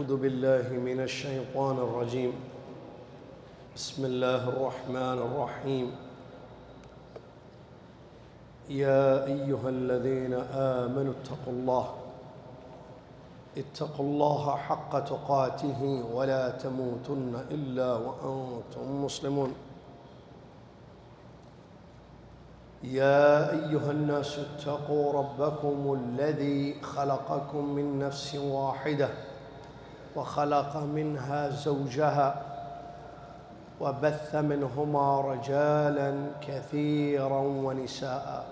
أعوذ بالله من الشيطان الرجيم. بسم الله الرحمن الرحيم. يا أيها الذين آمنوا اتقوا الله حق تقاته ولا تموتن إلا وأنتم مسلمون. يا أيها الناس اتقوا ربكم الذي خلقكم من نفس واحدة وخلق منها زوجها وبث منهما رجالا كثيرا ونساء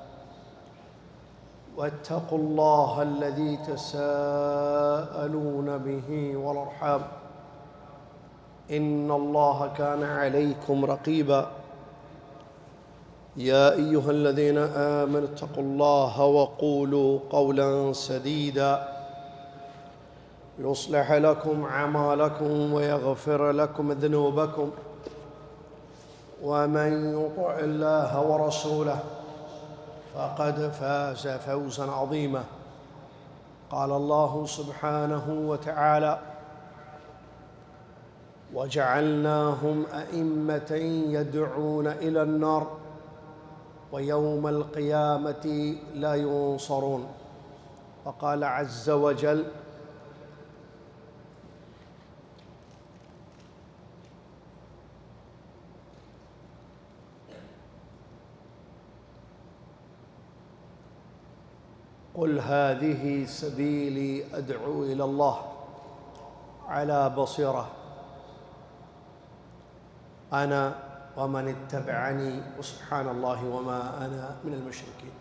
واتقوا الله الذي تساءلون به والأرحام إن الله كان عليكم رقيبا. يا أيها الذين آمنوا اتقوا الله وقولوا قولا سديدا يصلح لكم أعمالكم ويغفر لكم ذنوبكم ومن يطع الله ورسوله فقد فاز فوزا عظيما. قال الله سبحانه وتعالى: وجعلناهم أئمة يدعون إلى النار ويوم القيامة لا ينصرون. وقال عز وجل: قل هذه سبيلي أدعو إلى الله على بصيرة أنا ومن اتبعني وسبحان الله وما أنا من المشركين.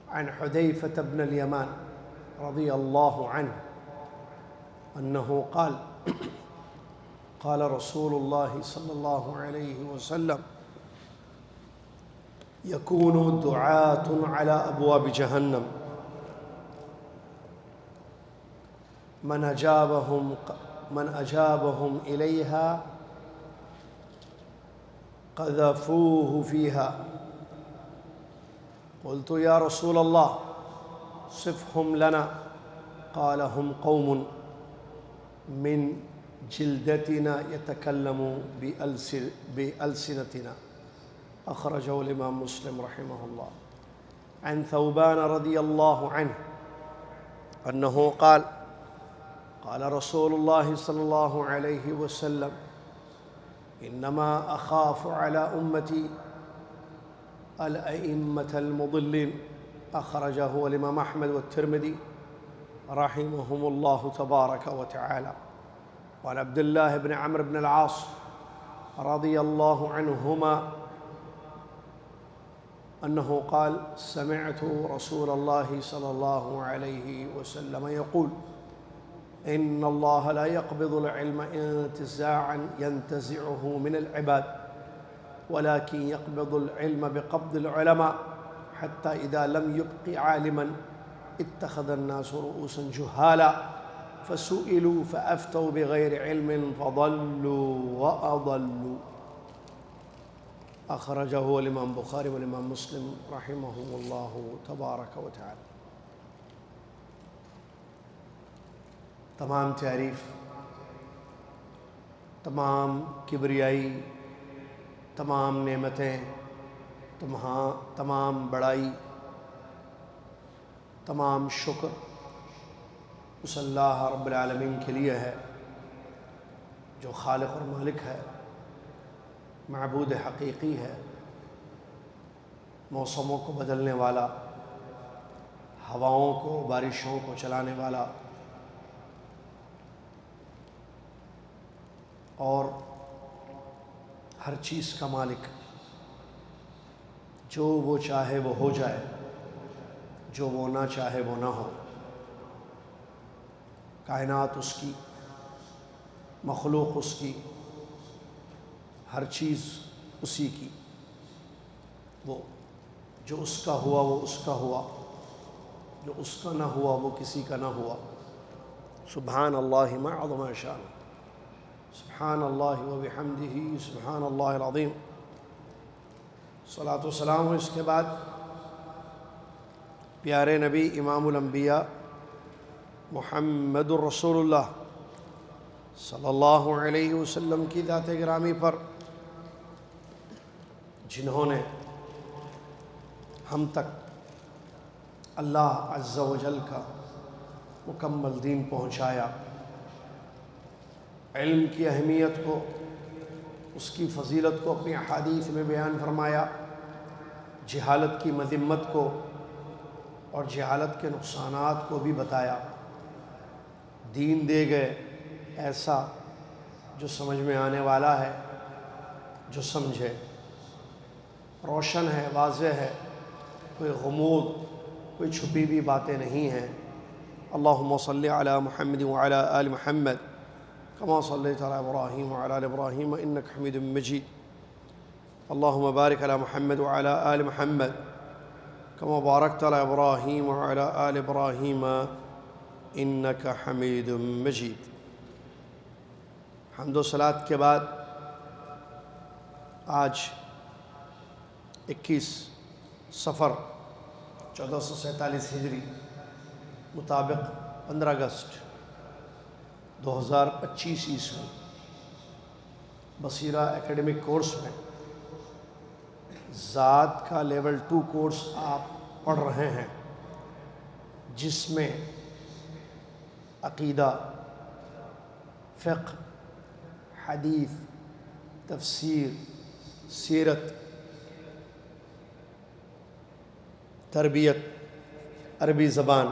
عن حذيفة بن اليمان رضي الله عنه أنه قال: قال رسول الله صلى الله عليه وسلم: يكون دعاة على أبواب جهنم من أجابهم إليها قذفوه فيها. قلت: يا رسول الله صفهم لنا. قال: هم قوم من جلدتنا يتكلم بألسنتنا. أخرجه الإمام مسلم رحمه الله. عن ثوبان رضي الله عنه أنه قال: قال رسول الله صلى الله عليه وسلم: إنما أخاف على أمتي الأئمة المضلين. أخرجه الإمام أحمد والترمذي رحمهم الله تبارك وتعالى. وعن عبد الله بن عمرو بن العاص رضي الله عنهما أنه قال: سمعت رسول الله صلى الله عليه وسلم يقول: إن الله لا يقبض العلم انتزاعا ينتزعه من العباد ولكن يقبض العلم بقبض العلماء حتى إذا لم يبق عالما اتخذ الناس رؤوسا جهالا فسئلوا فأفتوا بغير علم فضلوا وأضلوا. أخرجه الإمام بخاري والإمام مسلم رحمهم الله تبارك وتعالى. تمام تعریف، تمام کبریائی، تمام نعمتیں، تمام بڑائی، تمام شکر اس اللہ رب العالمین کے لیے ہے جو خالق اور مالک ہے، معبود حقیقی ہے، موسموں کو بدلنے والا، ہواؤں کو، بارشوں کو چلانے والا، اور ہر چیز کا مالک، جو وہ چاہے وہ ہو جائے، جو وہ نہ چاہے وہ نہ ہو۔ کائنات اس کی، مخلوق اس کی، ہر چیز اسی کی۔ وہ جو اس کا ہوا وہ اس کا ہوا، جو اس کا نہ ہوا وہ کسی کا نہ ہوا۔ سبحان اللہ ما عظم شان، سبحان اللہ وبحمدہ، سبحان اللہ العظیم۔ صلاۃ و سلام اس کے بعد پیارے نبی امام الانبیاء محمد الرسول اللہ صلی اللہ علیہ وسلم کی ذات گرامی پر، جنہوں نے ہم تک اللہ عز و جل کا مکمل دین پہنچایا، علم کی اہمیت کو، اس کی فضیلت کو اپنی احادیث میں بیان فرمایا، جہالت کی مذمت کو اور جہالت کے نقصانات کو بھی بتایا، دین دے گئے ایسا جو سمجھ میں آنے والا ہے، جو سمجھے، روشن ہے، واضح ہے، کوئی غموض، کوئی چھپی ہوئی باتیں نہیں ہیں۔ اللہم صلی علی محمد وعلی آل محمد کما صلیت علی ابراہیم وعلی آل ابراہیم انک حمید مجید۔ اللہم بارک علی محمد وعلی آل محمد کما بارکت علی ابراہیم وعلی آل ابراہیم انک حمید مجید۔ حمد و صلوات کے بعد آج 21 صفر 1447 ہجری مطابق 15 اگست 2025 عیسوی بصیرہ اکیڈمک کورس میں ذات کا لیول 2 کورس آپ پڑھ رہے ہیں، جس میں عقیدہ، فقہ، حدیث، تفسیر، سیرت، تربیت، عربی زبان،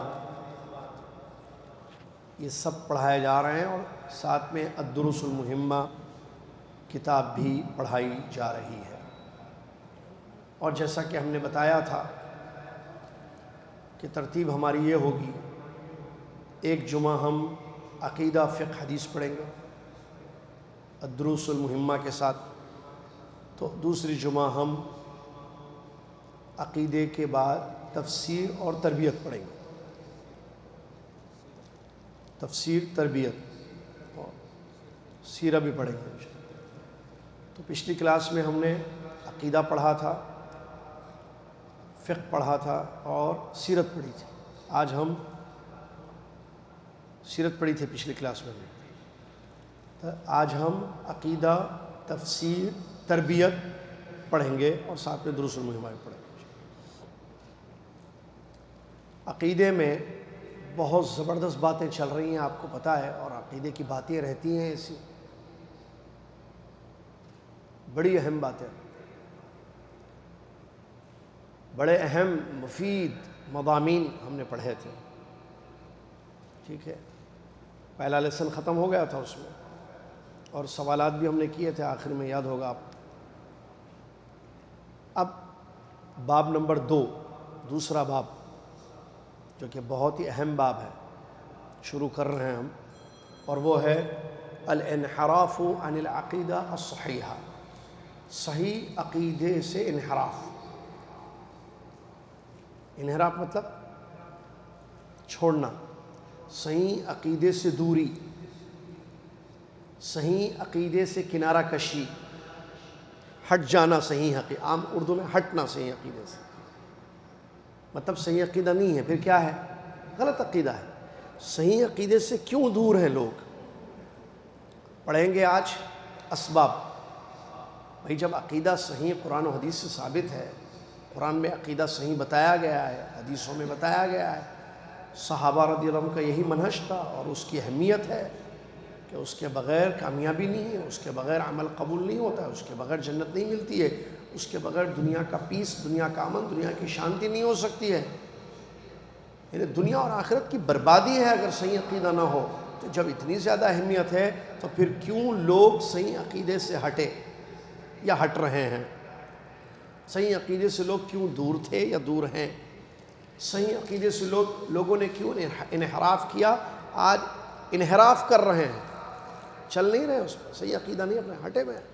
یہ سب پڑھائے جا رہے ہیں، اور ساتھ میں الدروس المہمہ کتاب بھی پڑھائی جا رہی ہے۔ اور جیسا کہ ہم نے بتایا تھا کہ ترتیب ہماری یہ ہوگی، ایک جمعہ ہم عقیدہ، فقہ، حدیث پڑھیں گے الدروس المہمہ کے ساتھ، تو دوسری جمعہ ہم عقیدے کے بعد تفسیر اور تربیت پڑھیں گے، تفسیر، تربیت اور سیرہ بھی پڑھیں گے۔ تو پچھلی کلاس میں ہم نے عقیدہ پڑھا تھا، فقہ پڑھا تھا اور سیرت پڑھی تھی۔ آج ہم سیرت پڑھی تھی پچھلی کلاس میں، تو آج ہم عقیدہ، تفسیر، تربیت پڑھیں گے اور ساتھ میں دروس المہمہ بھی پڑھیں گے۔ عقیدے میں بہت زبردست باتیں چل رہی ہیں، آپ کو پتہ ہے، اور عقیدے کی باتیں رہتی ہیں ایسی بڑی اہم باتیں، بڑے اہم مفید مضامین ہم نے پڑھے تھے، ٹھیک ہے، پہلا لیسن ختم ہو گیا تھا اس میں، اور سوالات بھی ہم نے کیے تھے، آخر میں یاد ہوگا آپ کو۔ اب باب نمبر 2، دوسرا باب، جو کہ بہت ہی اہم باب ہے، شروع کر رہے ہیں ہم، اور وہ ہے الانحراف عن العقیدہ الصحیحہ، صحیح عقیدے سے انحراف۔ انحراف مطلب چھوڑنا، صحیح عقیدے سے دوری، صحیح عقیدے سے کنارہ کشی، ہٹ جانا صحیح عقیدہ، عام اردو میں ہٹنا صحیح عقیدے سے، مطلب صحیح عقیدہ نہیں ہے، پھر کیا ہے؟ غلط عقیدہ ہے۔ صحیح عقیدے سے کیوں دور ہیں لوگ؟ پڑھیں گے آج اسباب۔ بھئی جب عقیدہ صحیح قرآن و حدیث سے ثابت ہے، قرآن میں عقیدہ صحیح بتایا گیا ہے، حدیثوں میں بتایا گیا ہے، صحابہ رضی اللہ عنہ کا یہی منہج تھا، اور اس کی اہمیت ہے کہ اس کے بغیر کامیابی نہیں ہے، اس کے بغیر عمل قبول نہیں ہوتا ہے، اس کے بغیر جنت نہیں ملتی ہے، اس کے بغیر دنیا کا پیس، دنیا کا امن، دنیا کی شانتی نہیں ہو سکتی ہے، یعنی دنیا اور آخرت کی بربادی ہے اگر صحیح عقیدہ نہ ہو۔ تو جب اتنی زیادہ اہمیت ہے تو پھر کیوں لوگ صحیح عقیدے سے ہٹے یا ہٹ رہے ہیں؟ صحیح عقیدے سے لوگ کیوں دور تھے یا دور ہیں؟ صحیح عقیدے سے لوگوں نے کیوں انحراف کیا، آج انحراف کر رہے ہیں، چل نہیں رہے اس پہ، صحیح عقیدہ نہیں، اپنے ہٹے ہوئے ہیں۔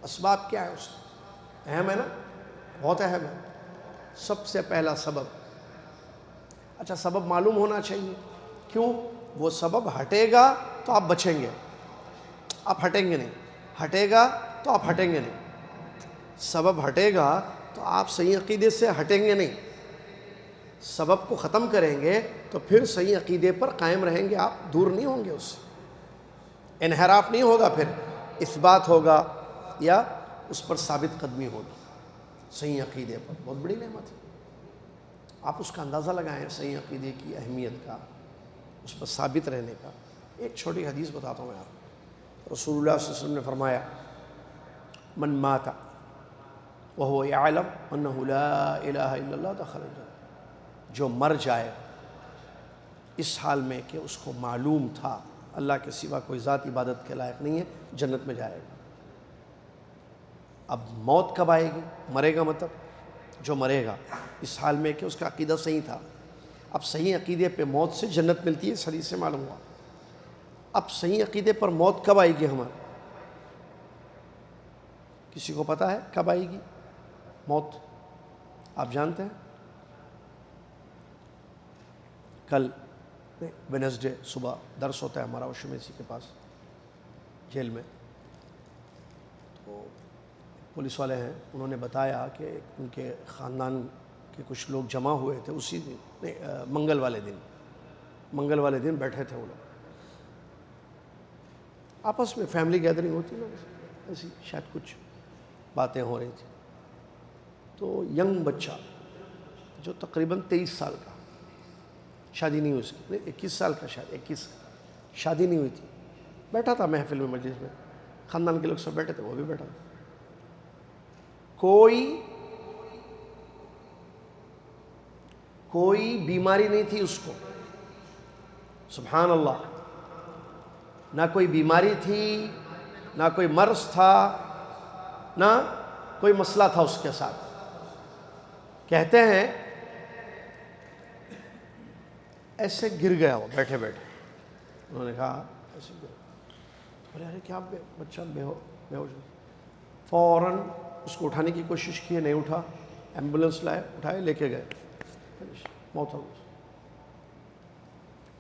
اسباب کیا ہے اس کا؟ اہم ہے نا، بہت اہم ہے۔ سب سے پہلا سبب، اچھا سبب معلوم ہونا چاہیے، کیوں؟ وہ سبب ہٹے گا تو آپ بچیں گے، آپ ہٹیں گے نہیں، ہٹے گا تو آپ ہٹیں گے نہیں، سبب ہٹے گا تو آپ صحیح عقیدے سے ہٹیں گے نہیں، سبب کو ختم کریں گے تو پھر صحیح عقیدے پر قائم رہیں گے، آپ دور نہیں ہوں گے اس سے۔ انحراف نہیں ہوگا، پھر اثبات ہوگا یا اس پر ثابت قدمی ہوگی صحیح عقیدے پر. بہت بڑی نعمت ہے. آپ اس کا اندازہ لگائیں صحیح عقیدے کی اہمیت کا، اس پر ثابت رہنے کا. ایک چھوٹی حدیث بتاتا ہوں یار. رسول اللہ صلی اللہ علیہ وسلم نے فرمایا من مات وهو يعلم انه لا الہ الا اللہ دخل الجنہ. جو مر جائے اس حال میں کہ اس کو معلوم تھا اللہ کے سوا کوئی ذات عبادت کے لائق نہیں ہے، جنت میں جائے گا. اب موت کب آئے گی؟ مرے گا مطلب جو مرے گا اس حال میں کہ اس کا عقیدہ صحیح تھا. اب صحیح عقیدے پہ موت سے جنت ملتی ہے، اس حدیث سے معلوم ہوا. اب صحیح عقیدے پر موت کب آئے گی ہمارے؟ کسی کو پتہ ہے کب آئے گی موت؟ آپ جانتے ہیں؟ کل وینسڈے صبح درس ہوتا ہے ہمارا وشمیسی کے پاس جیل میں. تو پولیس والے ہیں، انہوں نے بتایا کہ ان کے خاندان کے کچھ لوگ جمع ہوئے تھے اسی دن، منگل والے دن بیٹھے تھے وہ لوگ آپس میں، فیملی گیدرنگ ہوتی نا ایسی، شاید کچھ باتیں ہو رہی تھی. تو ینگ بچہ جو تقریباً 23 سال کا، شادی نہیں ہوئی اس کی، 21 سال کا، شاید 21 شادی نہیں ہوئی تھی، بیٹھا تھا محفل میں، مجلس میں، خاندان کے لوگ سب بیٹھے تھے، وہ بھی بیٹھا تھا. کوئی بیماری نہیں تھی اس کو، سبحان اللہ. نہ کوئی بیماری تھی، نہ کوئی مرض تھا، نہ کوئی مسئلہ تھا اس کے ساتھ. کہتے ہیں ایسے گر گیا وہ بیٹھے بیٹھے. انہوں نے کہا ایسے گر، بولے ارے کیا بچہ بے ہوش. فوراً اس کو اٹھانے کی کوشش کی، نہیں اٹھا. ایمبولینس لائے، اٹھائے، لے کے گئے، موت ہو گئی.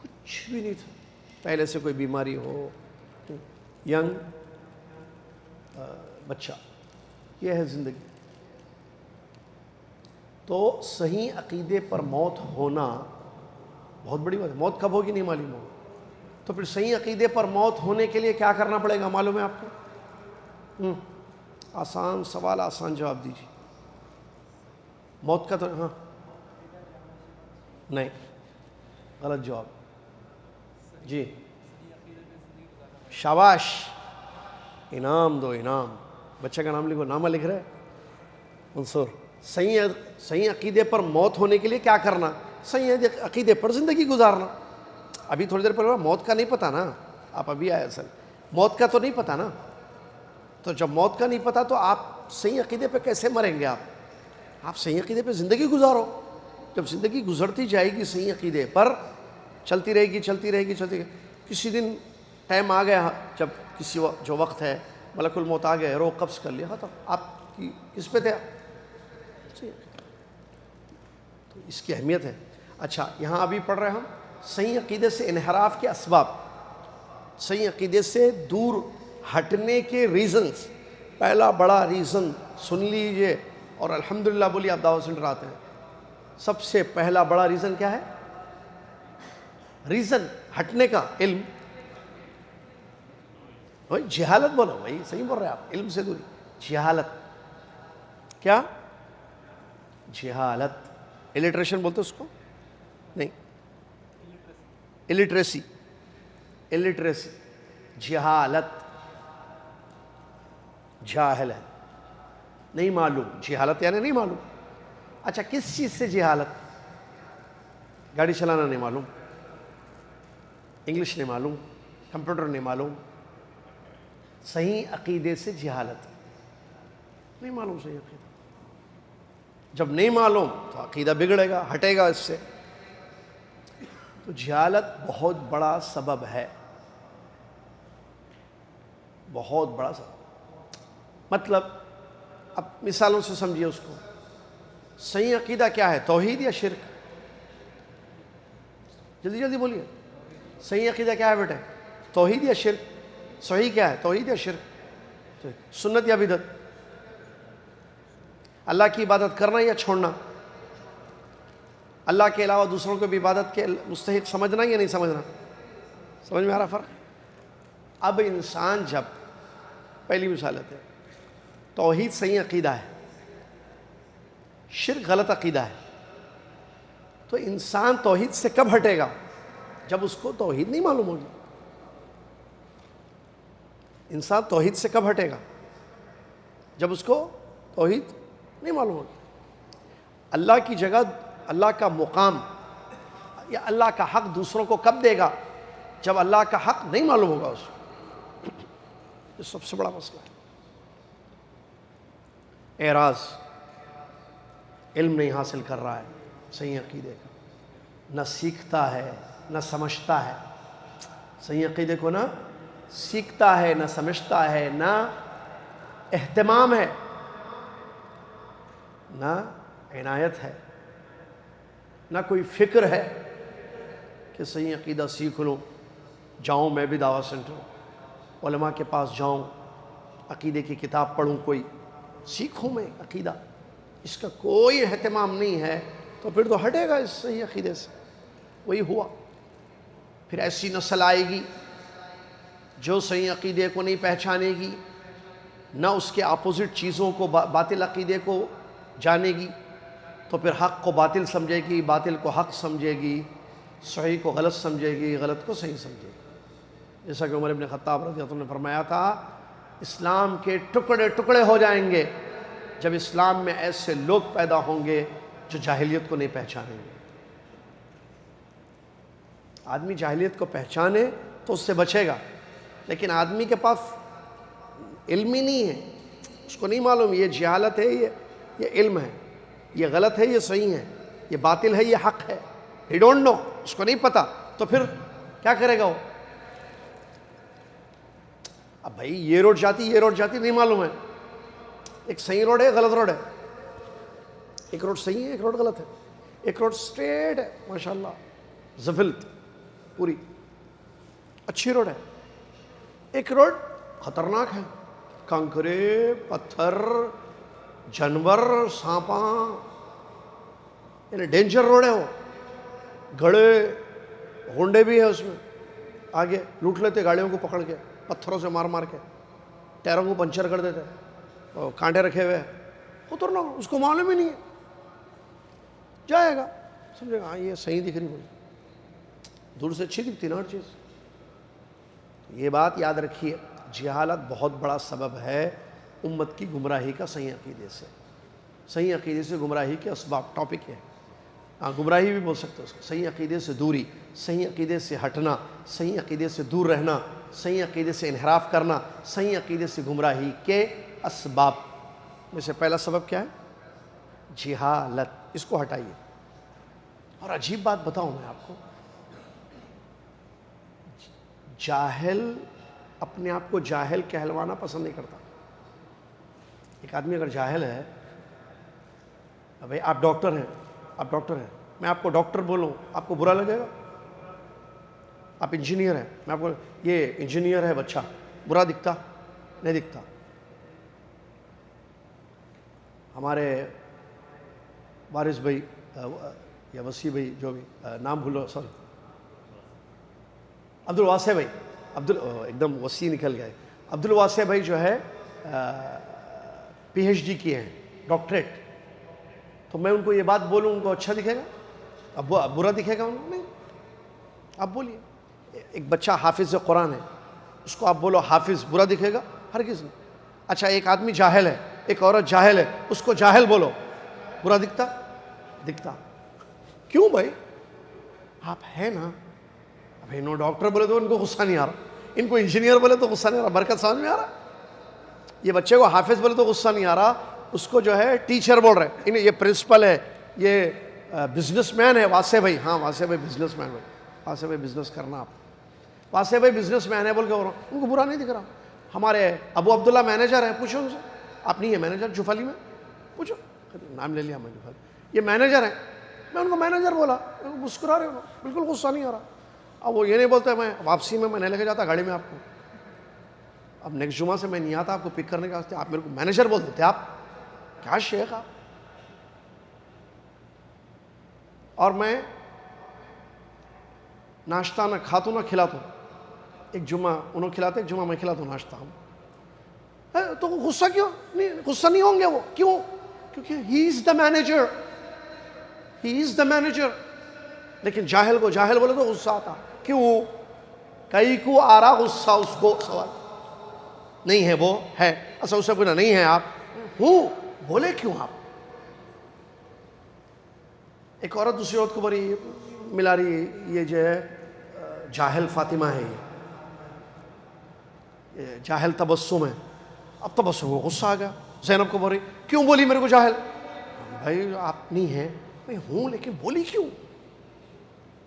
کچھ بھی نہیں تھا، پہلے سے کوئی بیماری ہو، ینگ بچہ. یہ ہے زندگی. تو صحیح عقیدے پر موت ہونا بہت بڑی بات ہے. موت کب ہوگی نہیں معلوم ہوگا. تو پھر صحیح عقیدے پر موت ہونے کے لیے کیا کرنا پڑے گا معلوم ہے آپ کو؟ آسان سوال، آسان جواب دیجیے. موت کا تو ہاں نہیں، غلط جواب. جی شاباش، انعام دو، انعام. بچے کا نام لکھو، نامہ لکھ رہے منصور. صحیح عقیدے پر موت ہونے کے لیے کیا کرنا؟ صحیح عقیدے پر زندگی گزارنا. ابھی تھوڑی دیر پہلے موت کا نہیں پتا نا، آپ ابھی آئے اصل موت کا تو نہیں پتا نا. تو جب موت کا نہیں پتا تو آپ صحیح عقیدے پہ کیسے مریں گے؟ آپ صحیح عقیدے پہ زندگی گزارو. جب زندگی گزرتی جائے گی صحیح عقیدے پر، چلتی رہے گی. کسی دن ٹائم آ گیا جب کسی جو وقت ہے ملک الموت آ گئے، روح قبض کر لیا، ختم. آپ کی کس پہ تھے؟ تو اس کی اہمیت ہے. اچھا یہاں ابھی پڑھ رہے ہم صحیح عقیدے سے انحراف کے اسباب، صحیح عقیدے سے دور ہٹنے کے ریزنز. پہلا بڑا ریزن سن لیجئے اور الحمدللہ بولیے، آپ دعوت سینٹر آتے ہیں. سب سے پہلا بڑا ریزن کیا ہے؟ ریزن ہٹنے کا علم. جہالت بولو بھائی، صحیح بول رہے ہیں آپ، علم سے دوری. جہالت کیا؟ جہالت. الٹریشن بولتے اس کو؟ نہیں، الٹریسی. جہالت. جاہل ہے، نہیں معلوم. جہالت یعنی نہیں معلوم. اچھا کس چیز سے جہالت؟ گاڑی چلانا نہیں معلوم، انگلش نہیں معلوم، کمپیوٹر نہیں معلوم. صحیح عقیدے سے جہالت نہیں معلوم. صحیح عقیدہ جب نہیں معلوم تو عقیدہ بگڑے گا، ہٹے گا اس سے. تو جہالت بہت بڑا سبب ہے، بہت بڑا سبب. مطلب اب مثالوں سے سمجھیے اس کو. صحیح عقیدہ کیا ہے؟ توحید یا شرک؟ جلدی جلدی بولیے. صحیح عقیدہ کیا ہے بیٹے؟ توحید یا شرک؟ صحیح کیا ہے؟ توحید یا شرک؟ سنت یا بدعت؟ اللہ کی عبادت کرنا یا چھوڑنا؟ اللہ کے علاوہ دوسروں کو بھی عبادت کے مستحق سمجھنا یا نہیں سمجھنا؟ سمجھ میں آ رہا فرق؟ اب انسان جب پہلی مثال ہے توحید صحیح عقیدہ ہے، شرک غلط عقیدہ ہے، تو انسان توحید سے کب ہٹے گا؟ جب اس کو توحید نہیں معلوم ہوگی. انسان توحید سے کب ہٹے گا؟ جب اس کو توحید نہیں معلوم ہوگی. اللہ کی جگہ اللہ کا مقام یا اللہ کا حق دوسروں کو کب دے گا؟ جب اللہ کا حق نہیں معلوم ہوگا اس کو. یہ سب سے بڑا مسئلہ ہے. اعراض، علم نہیں حاصل کر رہا ہے صحیح عقیدے کا، نہ سیکھتا ہے نہ سمجھتا ہے. صحیح عقیدے کو نہ سیکھتا ہے نہ سمجھتا ہے، نہ اہتمام ہے نہ عنایت ہے، نہ کوئی فکر ہے کہ صحیح عقیدہ سیکھ لوں، جاؤں میں بھی دعویٰ سینٹر علماء کے پاس جاؤں، عقیدے کی کتاب پڑھوں، کوئی سیکھوں میں عقیدہ. اس کا کوئی اہتمام نہیں ہے تو پھر تو ہٹے گا اس صحیح عقیدے سے. وہی ہوا. پھر ایسی نسل آئے گی جو صحیح عقیدے کو نہیں پہچانے گی، نہ اس کے اپوزٹ چیزوں کو، باطل عقیدے کو جانے گی، تو پھر حق کو باطل سمجھے گی، باطل کو حق سمجھے گی، صحیح کو غلط سمجھے گی، غلط کو صحیح سمجھے گی. جیسا کہ عمر بن خطاب رضی اللہ عنہ نے فرمایا تھا، اسلام کے ٹکڑے ٹکڑے ہو جائیں گے جب اسلام میں ایسے لوگ پیدا ہوں گے جو جاہلیت کو نہیں پہچانیں گے. آدمی جاہلیت کو پہچانے تو اس سے بچے گا، لیکن آدمی کے پاس علم ہی نہیں ہے، اس کو نہیں معلوم یہ جہالت ہے، یہ علم ہے، یہ غلط ہے، یہ صحیح ہے، یہ باطل ہے، یہ حق ہے. ہی ڈونٹ نو، اس کو نہیں پتا، تو پھر کیا کرے گا وہ؟ اب بھائی یہ روڈ جاتی نہیں معلوم ہے. ایک صحیح روڈ ہے، غلط روڈ ہے. ایک روڈ صحیح ہے، ایک روڈ غلط ہے. ایک روڈ سٹریٹ ہے ماشاءاللہ، زفلت پوری اچھی روڈ ہے. ایک روڈ خطرناک ہے، کنکرے، پتھر، جانور، سانپاں، یعنی ڈینجر روڈ ہے. وہ گھڑے ہونڈے بھی ہے اس میں، آگے لوٹ لیتے گاڑیوں کو پکڑ کے، پتھروں سے مار مار کے ٹائروں کو پنچر کر دیتے، اور کانٹے رکھے ہوئے. خطرناک، اس کو معلوم ہی نہیں ہے. جائے گا سمجھے گا ہاں یہ صحیح دکھ رہی، مجھے دور سے اچھی دکھتی نا ہر چیز. یہ بات یاد رکھیے، جہالت بہت بڑا سبب ہے امت کی گمراہی کا. صحیح عقیدے سے، صحیح عقیدے سے گمراہی کے اسباب ٹاپک ہے. گمراہی بھی بول سکتے ہیں اس کو. صحیح عقیدے سے دوری، صحیح عقیدے سے ہٹنا، صحیح عقیدے سے دور رہنا، صحیح عقیدے سے انحراف کرنا، صحیح عقیدے سے گمراہی کے اسباب میں سے پہلا سبب کیا ہے؟ جہالت. اس کو ہٹائیے. اور عجیب بات بتاؤں میں آپ کو، جاہل اپنے آپ کو جاہل کہلوانا پسند نہیں کرتا. ایک آدمی اگر جاہل ہے، بھائی آپ ڈاکٹر ہیں، میں آپ کو ڈاکٹر بولوں آپ کو برا لگے گا؟ آپ انجینئر ہیں، میں آپ کو یہ انجینئر ہے بچہ، برا دکھتا؟ نہیں دکھتا. ہمارے وارث بھائی یا وسیع بھائی، جو بھی نام بھولو، سوری، عبد الواسع بھائی، ایک دم وسیع نکل گئے. عبد الواسع بھائی جو ہے پی ایچ ڈی کیے ہیں، ڈاکٹریٹ. تو میں ان کو یہ بات بولوں ان کو اچھا دکھے گا؟ اب برا دکھے گا ان کو؟ نہیں. آپ بولیے. ایک بچہ حافظ قرآن ہے، اس کو آپ بولو حافظ، برا دکھے گا؟ ہرگز نہیں. اچھا ایک آدمی جاہل ہے، ایک عورت جاہل ہے، اس کو جاہل بولو، برا دکھتا؟ دکھتا. کیوں بھائی؟ آپ ہے نا. اب انہوں ڈاکٹر بولے تو ان کو غصہ نہیں آ رہا، ان کو انجینئر بولے تو غصہ نہیں آ رہا. برکت سمجھ میں آ رہا؟ یہ بچے کو حافظ بولے تو غصہ نہیں آ رہا، اس کو جو ہے ٹیچر بول رہے ہیں. یہ پرنسپل ہے، یہ بزنس مین ہے واسع بھائی. ہاں واسع بھائی بزنس مین، بھائی واسع بھائی بزنس کرنا، آپ واسع بھائی بزنس مین ہے بول کے ان کو برا نہیں دکھ رہا. ہمارے ابو عبداللہ مینیجر ہیں، پوچھو ان سے. آپ نہیں ہے مینیجر جوفالی میں؟ پوچھو، نام لے لیا میں جوفالی. یہ مینیجر ہیں، میں ان کو مینیجر بولا، مسکرا رہے ہو، بالکل غصہ نہیں آ رہا. اب وہ یہ نہیں بولتے میں واپسی میں نہیں لے کے جاتا گاڑی میں آپ کو. اب نیکسٹ جمعہ سے میں نہیں آتا آپ کو پک کرنے کا، آپ میرے کو مینیجر بول دیتے. آپ کیا شیخ آپ؟ اور میں ناشتہ نہ کھاتا ہوں نہ کھلاتا ہوں. ایک جمعہ انہوں کھلاتے ایک جمعہ میں کھلاتا ہوں ناشتہ ہوں. تو غصہ کیوں نہیں؟ غصہ نہیں ہوں گے وہ. کیوں؟ کیونکہ ہی از the manager, he is the manager. لیکن جاہل کو جاہل بولے تو غصہ آتا. کیوں؟ کئی کو آ رہا غصہ اس کو. سوال نہیں ہے وہ ہے. اچھا اسے پوچھنا نہیں ہے آپ ہوں بولے کیوں آپ؟ ایک عورت دوسری عورت کو بڑی ملا رہی، یہ جو ہے جاہل فاطمہ ہے، یہ جاہل تبسم ہے. اب تبسم کو غصہ آ گیا. زینب کو بولی کیوں بولی میرے کو جاہل؟ بھائی آپ نہیں ہیں. میں ہوں لیکن بولی کیوں؟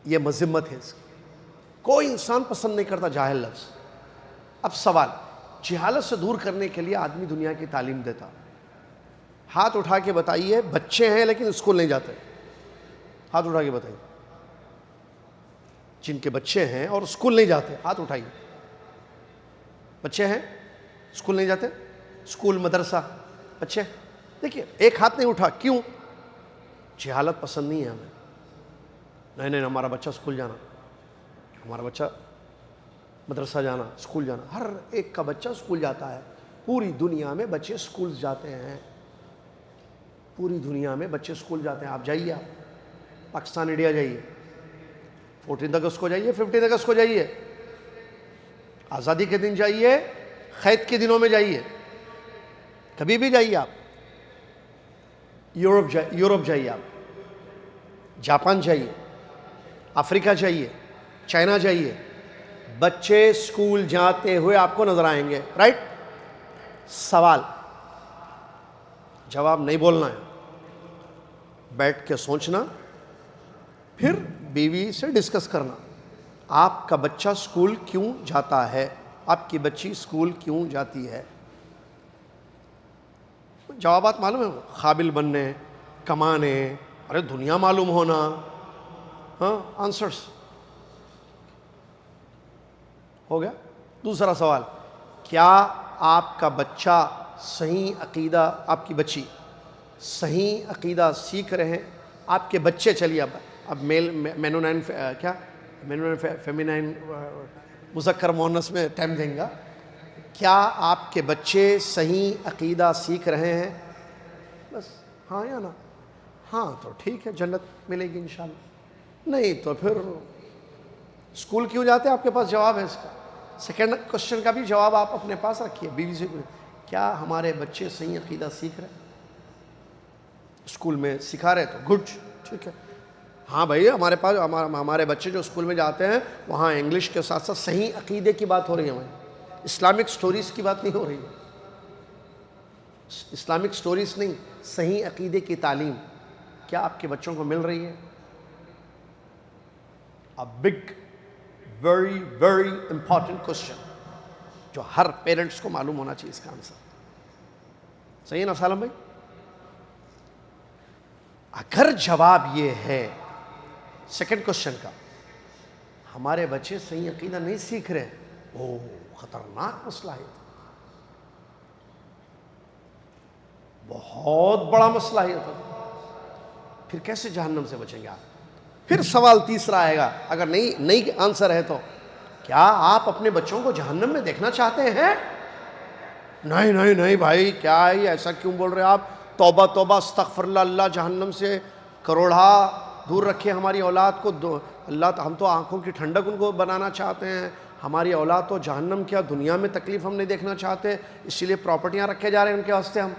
یہ مذمت ہے اس کی. کوئی انسان پسند نہیں کرتا جاہل لفظ. اب سوال، جہالت سے دور کرنے کے لیے آدمی دنیا کی تعلیم دیتا. ہاتھ اٹھا کے بتائیے بچے ہیں لیکن اسکول نہیں جاتے. ہاتھ اٹھا کے بتائیے جن کے بچے ہیں اور اسکول نہیں جاتے. ہاتھ اٹھائیے. بچے ہیں اسکول نہیں جاتے، اسکول مدرسہ بچے. دیکھیے ایک ہاتھ نہیں اٹھا. کیوں؟ جہالت پسند نہیں ہے ہمیں. نہیں ہمارا بچہ اسکول جانا، ہمارا بچہ مدرسہ جانا، اسکول جانا. ہر ایک کا بچہ اسکول جاتا ہے. پوری دنیا میں بچے اسکول جاتے ہیں. پوری دنیا میں بچے اسکول جاتے ہیں. آپ جائیے، آپ پاکستان انڈیا جائیے، 14 اگست کو جائیے، 15 اگست کو جائیے، آزادی کے دن جائیے، قید کے دنوں میں جائیے، کبھی بھی جائیے. آپ یورپ جائیے، آپ جاپان جائیے، افریقہ جائیے، چائنا جائیے، بچے اسکول جاتے ہوئے آپ کو نظر آئیں گے. رائٹ؟ سوال جواب نہیں بولنا ہے، بیٹھ کے سوچنا، پھر بیوی سے ڈسکس کرنا. آپ کا بچہ اسکول کیوں جاتا ہے؟ آپ کی بچی اسکول کیوں جاتی ہے؟ جوابات معلوم ہے، قابل بننے، کمانے، ارے دنیا معلوم ہونا. ہاں آنسرس ہو گیا. دوسرا سوال، کیا آپ کا بچہ صحیح عقیدہ، آپ کی بچی صحیح عقیدہ سیکھ رہے ہیں؟ آپ کے بچے، چلیے اب میل مینونائن کیا مینونائن فیمینائن مذکر مؤنث میں ٹائم دیں گا. کیا آپ کے بچے صحیح عقیدہ سیکھ رہے ہیں؟ بس ہاں یا نا؟ ہاں تو ٹھیک ہے، جنت ملے گی انشاءاللہ. نہیں تو پھر اسکول کیوں جاتے ہیں؟ آپ کے پاس جواب ہے اس کا. سیکنڈ کوشچن کا بھی جواب آپ اپنے پاس رکھیے. بیوی سے کیا ہمارے بچے صحیح عقیدہ سیکھ رہے ہیں؟ اسکول میں سکھا رہے تو گڈ، ٹھیک ہے. ہاں بھائی ہمارے پاس ہمارے بچے جو اسکول میں جاتے ہیں وہاں انگلش کے ساتھ ساتھ صحیح عقیدے کی بات ہو رہی ہے. ہماری اسلامک سٹوریز کی بات نہیں ہو رہی ہے. اسلامک سٹوریز نہیں، صحیح عقیدے کی تعلیم کیا آپ کے بچوں کو مل رہی ہے؟ A big, very, very important question جو ہر پیرنٹس کو معلوم ہونا چاہیے اس کا آنسر. صحیح ہے نا سالم بھائی؟ اگر جواب یہ ہے سیکنڈ کوشچن کا، ہمارے بچے صحیح عقیدہ نہیں سیکھ رہے، او خطرناک مسئلہ ہے، بہت بڑا مسئلہ ہے. پھر کیسے جہنم سے بچیں گے آپ؟ پھر سوال تیسرا آئے گا، اگر نہیں آنسر ہے تو کیا آپ اپنے بچوں کو جہنم میں دیکھنا چاہتے ہیں؟ نہیں بھائی، کیا ہے ایسا کیوں بول رہے آپ؟ توبہ توبہ، استغفر اللہ. اللہ جہنم سے کروڑا دور رکھے ہماری اولاد کو. اللہ ہم تو آنکھوں کی ٹھنڈک ان کو بنانا چاہتے ہیں. ہماری اولاد تو جہنم کیا دنیا میں تکلیف ہم نہیں دیکھنا چاہتے، اسی لیے پراپرٹیاں رکھے جا رہے ہیں ان کے واسطے. ہم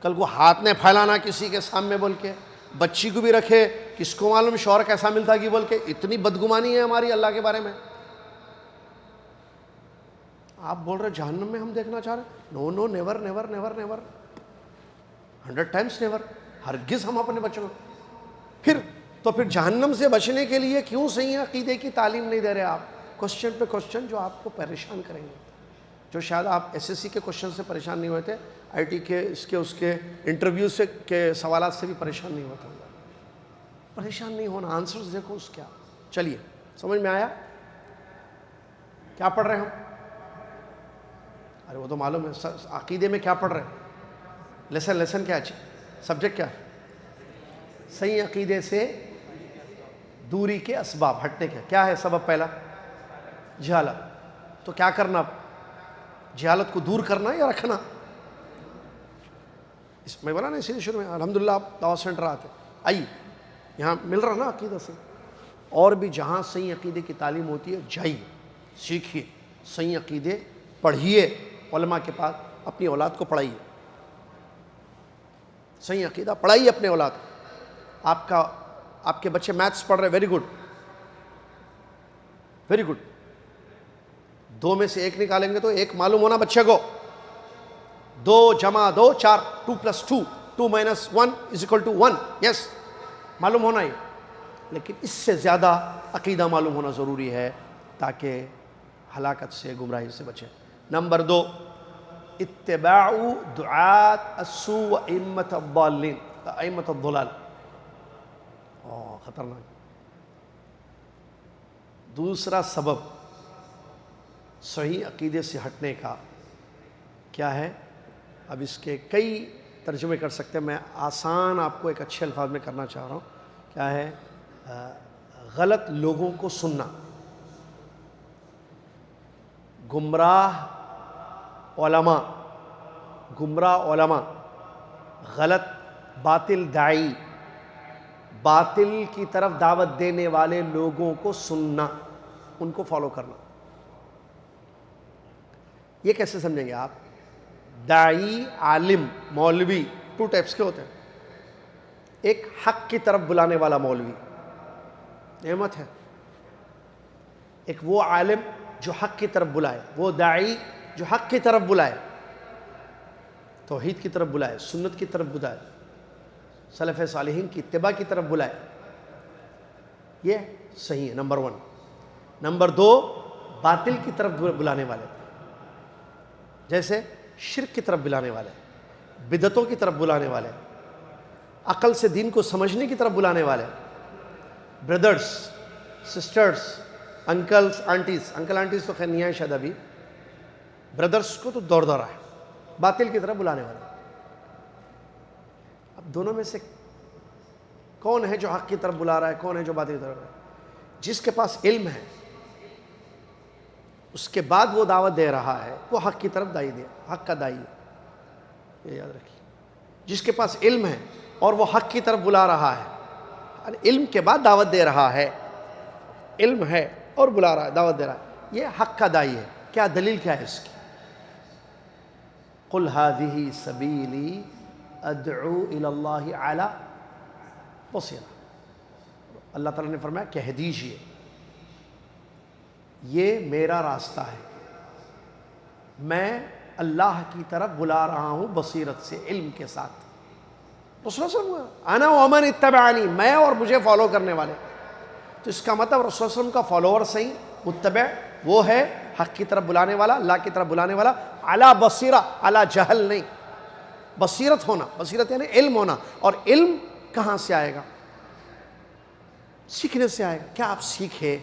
کل کو ہاتھ نہیں پھیلانا کسی کے سامنے بول کے، بچی کو بھی رکھے، کس کو معلوم شوہر کیسا ملتا ہے بول کے. اتنی بدگمانی ہے ہماری اللہ کے بارے میں. آپ بول رہے جہنم میں ہم دیکھنا چاہ رہے ہیں؟ No never never never never, 100 times never. ہرگز ہم اپنے بچوں کو پھر جہنم سے بچنے کے لیے کیوں صحیح عقیدے کی تعلیم نہیں دے رہے آپ؟ کوشچن پہ کوشچن جو آپ کو پریشان کریں گے، جو شاید آپ SSC کے کوشچن سے پریشان نہیں ہوئے تھے، IT کے اس کے انٹرویو سے کے سوالات سے بھی پریشان نہیں ہوتا. پریشان نہیں ہونا، آنسرز دیکھو اس کیا. چلیے سمجھ میں آیا کیا پڑھ رہے ہیں ہم؟ ارے وہ تو معلوم ہے عقیدے میں کیا پڑھ رہے ہیں. لیسن کیا ہے، سبجیکٹ کیا ہے؟ صحیح عقیدے سے دوری کے اسباب، ہٹنے کے. کیا ہے سبب پہلا؟ جہالت. تو کیا کرنا؟ جہالت کو دور کرنا یا رکھنا؟ اس میں بولا نا اسی لیے شروع میں الحمدللہ آپ دعوت سینٹر آتے آئیے، یہاں مل رہا نا عقیدہ سے. اور بھی جہاں صحیح عقیدے کی تعلیم ہوتی ہے جائیے، سیکھیے، صحیح عقیدے پڑھیے، علماء کے پاس اپنی اولاد کو پڑھائیے، صحیح عقیدہ پڑھائیے اپنے اولاد کو. آپ کے بچے میتھس پڑھ رہے، ویری گڈ، ویری گڈ. 2 میں سے 1 نکالیں گے تو 1 معلوم ہونا بچے کو. 2 + 2 4، 2 + 2، 2 - 1 = 1، یس معلوم ہونا ہی. لیکن اس سے زیادہ عقیدہ معلوم ہونا ضروری ہے تاکہ ہلاکت سے، گمراہی سے بچیں. نمبر 2، اتباع دعاة السوء وأئمة الضالين، أئمة الضلال. خطرناک. دوسرا سبب صحیح عقیدے سے ہٹنے کا کیا ہے؟ اب اس کے کئی ترجمے کر سکتے ہیں، میں آسان آپ کو ایک اچھے الفاظ میں کرنا چاہ رہا ہوں. کیا ہے؟ غلط لوگوں کو سننا، گمراہ علماء، غلط باطل داعی، باطل کی طرف دعوت دینے والے لوگوں کو سننا، ان کو فالو کرنا. یہ کیسے سمجھیں گے آپ؟ داعی، عالم، مولوی 2 ٹائپس کے ہوتے ہیں. ایک حق کی طرف بلانے والا مولوی، نعمت ہے. ایک وہ عالم جو حق کی طرف بلائے، وہ داعی جو حق کی طرف بلائے، توحید کی طرف بلائے، سنت کی طرف بلائے، سلف صالحین کی اتباع کی طرف بلائے. یہ صحیح ہے، نمبر 1. نمبر 2، باطل کی طرف بلانے والے، جیسے شرک کی طرف بلانے والے، بدعتوں کی طرف بلانے والے، عقل سے دین کو سمجھنے کی طرف بلانے والے، brothers, sisters, uncles, aunties. Uncle aunties تو خیر نہیں ہے شاید ابھی، بردرز کو تو دور ہے، باطل کی طرف بلانے والے. اب دونوں میں سے کون ہے جو حق کی طرف بلا رہا ہے، کون ہے جو باطل کی طرف بلا رہا ہے؟ جس کے پاس علم ہے، اس کے بعد وہ دعوت دے رہا ہے، وہ حق کی طرف دائی دے، حق کا دائی ہے. یہ یاد رکھیے. جس کے پاس علم ہے اور وہ حق کی طرف بلا رہا ہے، علم کے بعد دعوت دے رہا ہے، علم ہے اور بلا رہا ہے، دعوت دے رہا ہے، یہ حق کا دائی ہے. کیا دلیل کیا ہے اس کی؟ قُلْ هَذِهِ سَبِيلِي أَدْعُو إِلَى اللَّهِ عَلَى بَصِيرَةٍ. اللہ تعالیٰ نے فرمایا کہہ دیجئے یہ میرا راستہ ہے، میں اللہ کی طرف بلا رہا ہوں بصیرت سے، علم کے ساتھ. رسول اللہ صلی اللہ علیہ وسلم انا ومن اتبعنی، میں اور مجھے فالو کرنے والے. تو اس کا مطلب رسول اللہ علیہ وسلم کا فالوور صحیح، متبع وہ ہے حق کی طرف بلانے والا، اللہ کی طرف بلانے والا، علی بصیرہ، علی جہل نہیں، بصیرت ہونا. بصیرت یعنی علم ہونا. اور علم کہاں سے آئے گا؟ سیکھنے سے آئے گا. کیا آپ سیکھے؟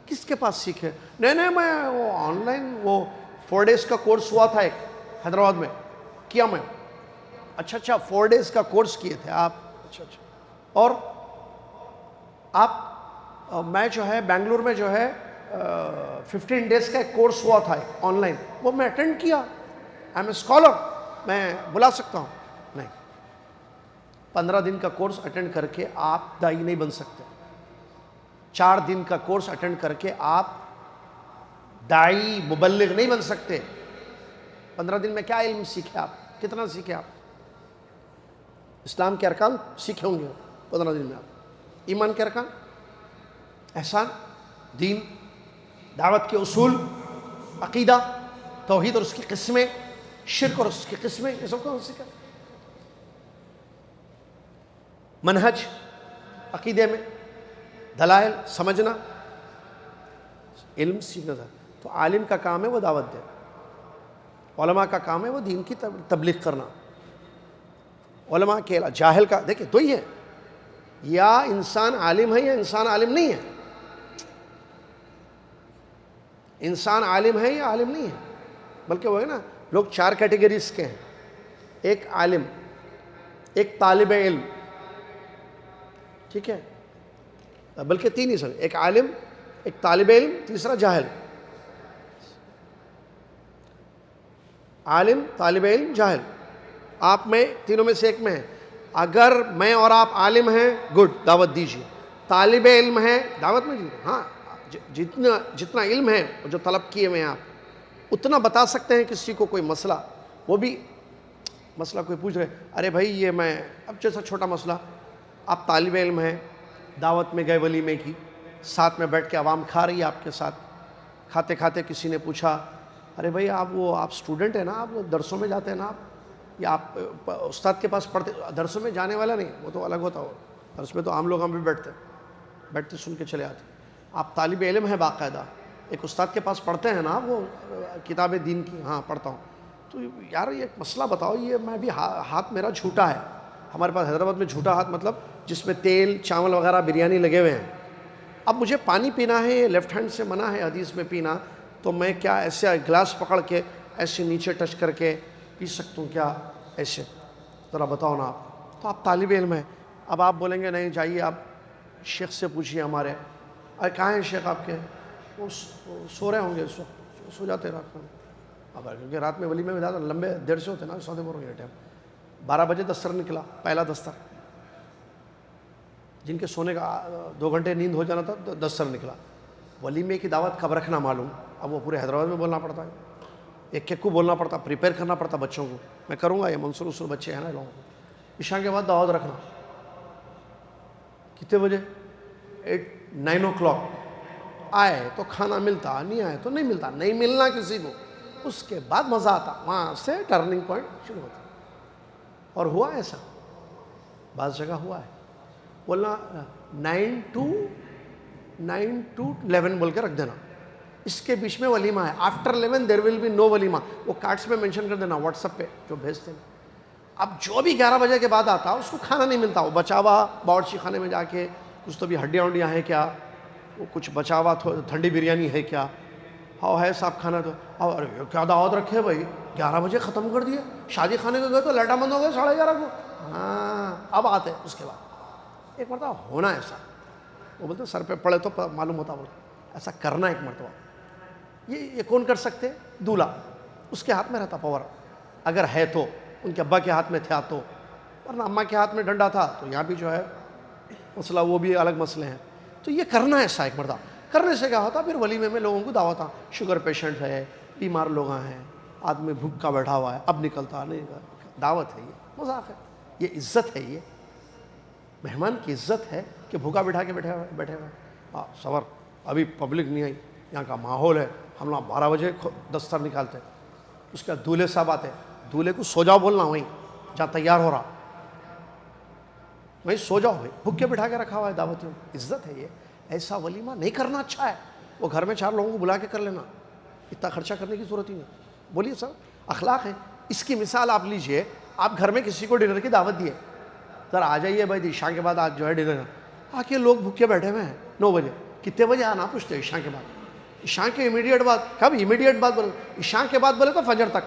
کس کے پاس سیکھے؟ نہیں میں وہ آن لائن وہ 4 days کا کورس ہوا تھا ایک حیدرآباد میں، کیا میں. اچھا 4 days کا کورس کیے تھے آپ؟ اچھا. اور آپ میں جو ہے بنگلور میں جو ہے 15 days کا ایک کورس ہوا تھا آن لائن، وہ میں اٹینڈ کیا. آئی ایم اے اسکالر، میں بلا سکتا ہوں؟ نہیں. 15 دن کا کورس اٹینڈ کر کے آپ دائی نہیں بن سکتے. 4 دن کا کورس اٹینڈ کر کے آپ دائی مبلغ نہیں بن سکتے. 15 دن میں کیا علم سیکھے آپ؟ کتنا سیکھے آپ؟ اسلام کے ارکان سیکھے ہوں گے 15 دن میں آپ. ایمان کے ارکان، احسان، دین، دعوت کے اصول، عقیدہ، توحید اور اس کی قسمیں، شرک اور اس کی قسمیں، یہ سب کو سیکھا. منہج عقیدے میں، دلائل سمجھنا، علم سیکھنا تھا. تو عالم کا کام ہے وہ دعوت دے، علماء کا کام ہے وہ دین کی تبلیغ کرنا. علماء کے جاہل کا دیکھیں 2 ہی ہے، یا انسان عالم ہے یا انسان عالم نہیں ہے. انسان عالم ہے یا عالم نہیں ہے، بلکہ وہ ہے نا، لوگ 4 کیٹیگریز کے ہیں. ایک عالم، ایک طالب علم، ٹھیک ہے، بلکہ 3 ہی سن. ایک عالم، ایک طالب علم، تیسرا جاہل. عالم، طالب علم، جاہل. آپ میں تینوں میں سے ایک میں ہے. اگر میں اور آپ عالم ہیں، گڈ، دعوت دیجیے. طالب علم ہے، دعوت میں دیجیے. ہاں، جتنا علم ہے جو طلب کیے ہوئے ہیں آپ اتنا بتا سکتے ہیں کسی کو کوئی مسئلہ. وہ بھی مسئلہ کوئی پوچھ رہے، ارے بھائی یہ میں، اب جیسا چھوٹا مسئلہ، آپ طالب علم ہیں، دعوت میں گئے ولیمے کی، ساتھ میں بیٹھ کے عوام کھا رہی ہے آپ کے ساتھ. کھاتے کھاتے کسی نے پوچھا، ارے بھائی آپ اسٹوڈنٹ ہیں نا، آپ درسوں میں جاتے ہیں نا، آپ یا آپ استاد کے پاس پڑھتے؟ درسوں میں جانے والا نہیں، وہ تو الگ ہوتا ہو. درس میں تو عام لوگ ہم بھی بیٹھتے سن کے چلے آتے. آپ طالب علم ہیں باقاعدہ، ایک استاد کے پاس پڑھتے ہیں نا وہ کتاب دین کی. ہاں پڑھتا ہوں. تو یار یہ ایک مسئلہ بتاؤ، یہ میں بھی ہاتھ میرا جھوٹا ہے. ہمارے پاس حیدرآباد میں جھوٹا ہاتھ مطلب جس میں تیل چاول وغیرہ بریانی لگے ہوئے ہیں. اب مجھے پانی پینا ہے، لیفٹ ہینڈ سے منع ہے حدیث میں پینا، تو میں کیا ایسے گلاس پکڑ کے ایسے نیچے ٹچ کر کے پی سکتا ہوں کیا ایسے؟ ذرا بتاؤ نا آپ. تو آپ طالب علم ہیں. اب آپ بولیں گے نہیں جائیے آپ شیخ سے پوچھیے ہمارے. ارے کہاں ہیں شیخ آپ کے؟ وہ سو رہے ہوں گے، سو جاتے ہیں رات میں. اب کیونکہ رات میں ولیمے میں زیادہ لمبے دیر سے ہوتے ہیں نا، سوتے بوروں کے ٹائم 12 بجے دستر نکلا، پہلا دستر. جن کے سونے کا 2 گھنٹے نیند ہو جانا تھا دستر نکلا. ولیمے کی دعوت کب رکھنا معلوم. اب وہ پورے حیدرآباد میں بولنا پڑتا ہے، ایک ایک کو بولنا پڑتا، پریپیئر کرنا پڑتا بچوں کو. میں کروں گا، یہ منصور اصول بچے ہیں نا لوگوں کو. عشاء کے بعد دعوت رکھنا کتنے بجے؟ 9 o'clock. آئے تو کھانا ملتا، نہیں آئے تو نہیں ملتا. نہیں ملنا کسی کو، اس کے بعد مزہ آتا. وہاں سے ٹرننگ پوائنٹ شروع ہوتا. اور ہوا ایسا، بعض جگہ ہوا ہے. بولنا 9 to 11 بول کے رکھ دینا. اس کے بیچ میں ولیمہ ہے. آفٹر 11 دیر ول بی نو ولیمہ. وہ کارڈس میں مینشن کر دینا، واٹس ایپ پہ جو بھیجتے ہیں. اب جو بھی 11 بجے کے بعد آتا اس کو کھانا نہیں ملتا. وہ بچا ہوا باورچی خانے میں جا کے کچھ تو بھی ہڈیاں وڈیاں ہیں کیا، وہ کچھ بچا ہوا ٹھنڈی بریانی ہے کیا، ہاں ہے صاحب کھانا. تو ارے کیا دعوت رکھے بھائی، 11 بجے ختم کر دیے. شادی خانے کو گئے تو لائٹاں بند ہو گئے 11:30 کو. ہاں اب آتے اس کے بعد. ایک مرتبہ ہونا ایسا، وہ بولتے سر پہ پڑے تو معلوم ہوتا. بولتے ایسا کرنا ایک مرتبہ. یہ کون کر سکتے؟ دولہا. اس کے ہاتھ میں رہتا پاور، اگر ہے تو. ان کے ابا کے ہاتھ میں تھا تو، ورنہ اماں کے ہاتھ میں ڈنڈا تھا. تو یہاں بھی جو ہے مسئلہ، وہ بھی الگ مسئلے ہیں. تو یہ کرنا ایسا ایک مرتبہ. کرنے سے کیا ہوتا، پھر ولیمے میں لوگوں کو دعوت. شوگر پیشنٹ ہے، بیمار لوگ ہیں، آدمی بھوک کا بیٹھا ہوا ہے، اب نکلتا نہیں. دعوت ہے، یہ مذاق ہے، یہ عزت ہے. یہ مہمان کی عزت ہے کہ بھوکا بٹھا کے بیٹھے ہوئے. ہاں صبر، ابھی پبلک نہیں آئی، یہاں کا ماحول ہے. ہم لوگ 12 بجے دستر نکالتے. اس کے بعد دولہے صاحب آتے. دولہے کو سو جاؤ بولنا، وہیں جہاں تیار ہو رہا وہیں سو جاؤ بھائی. بھوک کے بٹھا کے رکھا ہوا ہے دعوتوں. عزت ہے یہ. ایسا ولیمہ نہیں کرنا اچھا ہے. وہ گھر میں 4 لوگوں کو بلا کے کر لینا، اتنا خرچہ کرنے کی ضرورت ہی نہیں. بولیے سر، اخلاق ہے. اس کی مثال آپ لیجئے. آپ گھر میں کسی کو ڈنر کی دعوت دیے، ذرا آ جائیے بھائی عشاء کے بعد آج جو ہے ڈنر. آ کے لوگ بھوکے بیٹھے ہوئے ہیں 9 بجے. کتنے بجے آنا پوچھتے ہیں؟ عشاء کے بعد. عشاء کے امیڈیٹ بعد. کب امیڈیٹ بعد بولے؟ عشاء کے بعد بولے تو فجر تک.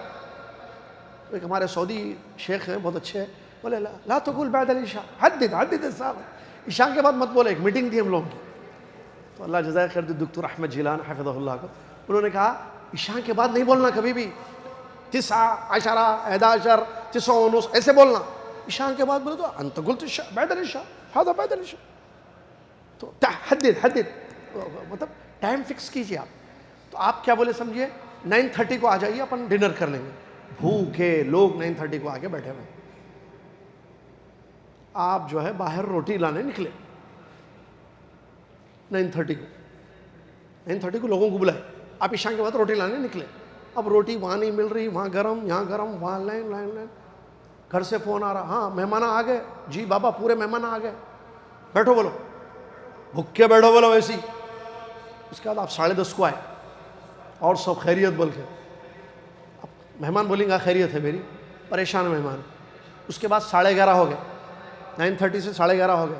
ایک ہمارے سعودی شیخ ہیں بہت اچھے، بولے لا تقول بعد العشاء، حدد صاحب، عشاء کے بعد مت بولے. ایک میٹنگ تھی ہم لوگوں کی، تو اللہ جزائے خیر دے دکتور احمد جیلان حفظہ اللہ کو، انہوں نے کہا عشاء کے بعد نہیں بولنا کبھی بھی. 9 10 11 9 19 ایسے بولنا. عشاء کے بعد بولے تو انت قلت بعد العشاء، هذا بعد العشاء. تو حدد مطلب ٹائم فکس کیجیے آپ. تو آپ کیا بولے سمجھیے 9:30 کو آ جائیے، اپن ڈنر کر لیں گے. بھوکے لوگ 9:30 کو آگے بیٹھے ہوئے. آپ جو ہے باہر روٹی لانے نکلے 9:30 کو لوگوں کو بلائے. آپ عشاء کے بعد روٹی لانے نکلے. اب روٹی وہاں نہیں مل رہی، وہاں گرم، یہاں گرم، وہاں لائن. گھر سے فون آ رہا، ہاں مہمان آ گئے. جی بابا پورے مہمان آ گئے، بیٹھو بولو. بھوکے بیٹھو بولو ویسی. اس کے بعد آپ 10:30 کو آئے اور سب خیریت بول کے. اب مہمان بولیں گا خیریت ہے میری، پریشان مہمان. اس کے بعد 11:30 ہو گئے، 9:30 سے 11:30 ہو گئے.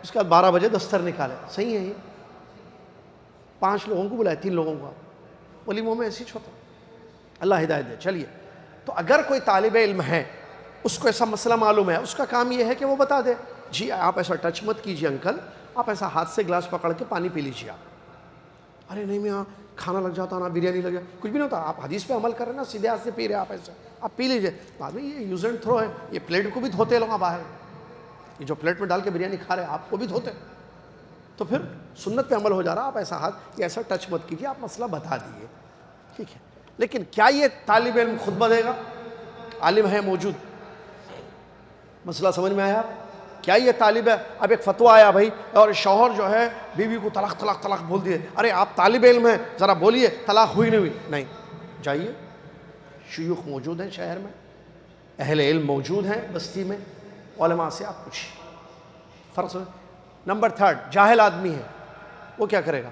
اس کے بعد 12 بجے دستر نکالے. صحیح ہے یہ. 5 لوگوں کو بلائے، 3 لوگوں کو. ولیموں میں ایسی ہوتا. اللہ ہدایت دے. چلیے، تو اگر کوئی طالب علم ہے، اس کو ایسا مسئلہ معلوم ہے، اس کا کام یہ ہے کہ وہ بتا دے. جی آپ ایسا ٹچ مت کیجیے انکل، آپ ایسا ہاتھ سے گلاس پکڑ کے پانی پی لیجیے. آپ ارے نہیں میاں کھانا لگ جاتا نا، بریانی لگ جاتا، کچھ بھی نہیں ہوتا. آپ حدیث پہ عمل کر رہے ہیں نا، سیدھے ہاتھ سے پی رہے آپ ایسے، آپ پی لیجیے. بعد میں یہ یوز اینڈ تھرو ہے، یہ پلیٹ کو بھی دھوتے لوگ باہر، یہ جو پلیٹ میں ڈال کے بریانی کھا رہے ہیں آپ کو بھی دھوتے. تو پھر سنت پہ عمل ہو جا رہا. آپ ایسا ہاتھ یا ایسا ٹچ مت کیجیے، آپ مسئلہ بتا دیجیے، ٹھیک ہے. لیکن کیا یہ طالب علم خطبہ دے گا؟ عالم ہے موجود، مسئلہ سمجھ میں آیا؟ کیا یہ طالب ہے؟ اب ایک فتویٰ آیا بھائی، اور شوہر جو ہے بیوی کو طلاق طلاق طلاق بول دیے. ارے آپ طالب علم ہیں، ذرا بولیے طلاق ہوئی نہیں ہوئی. نہیں، جائیے، شیوخ موجود ہیں شہر میں، اہل علم موجود ہیں بستی میں، علماء سے آپ پوچھیں. فرق سمجھ. نمبر 3، جاہل آدمی ہے، وہ کیا کرے گا؟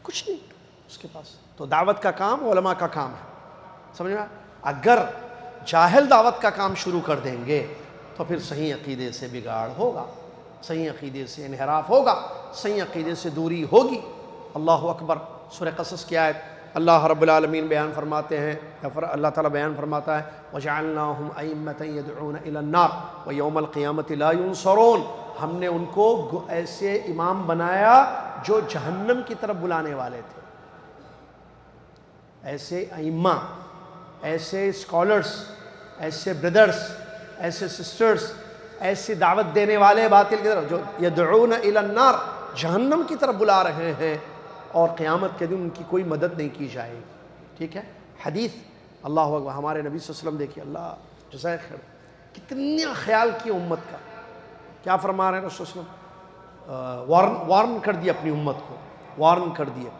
کچھ نہیں اس کے پاس. تو دعوت کا کام علماء کا کام ہے، سمجھ میں؟ اگر جاہل دعوت کا کام شروع کر دیں گے تو پھر صحیح عقیدے سے بگاڑ ہوگا، صحیح عقیدے سے انحراف ہوگا، صحیح عقیدے سے دوری ہوگی. اللہ اکبر. سورہ قصص کی آیت اللہ رب العالمین بیان فرماتے ہیں، اللہ تعالیٰ بیان فرماتا ہے وَجَعَلْنَاهُمْ أَئِمَّةً يَدْعُونَ إِلَى النَّارِ وَيَوْمَ الْقِيَامَةِ لَا يُنصَرُونَ. ہم نے ان کو ایسے امام بنایا جو جہنم کی طرف بلانے والے تھے. ایسے ائمہ، ایسے اسکالرس، ایسے بردرس، ایسے سسٹرس، ایسی دعوت دینے والے باطل کی طرف جو یدعون الی النار، جہنم کی طرف بلا رہے ہیں، اور قیامت کے دن ان کی کوئی مدد نہیں کی جائے گی. ٹھیک ہے. حدیث اللہ اکبر. ہمارے نبی صلی اللہ علیہ وسلم دیکھیے، اللہ جزائے خیر، کتنا خیال کیا امت کا. کیا فرما رہے ہیں رسول صلی اللہ علیہ وسلم؟ وارن کر دیا اپنی امت کو، وارن کر دیا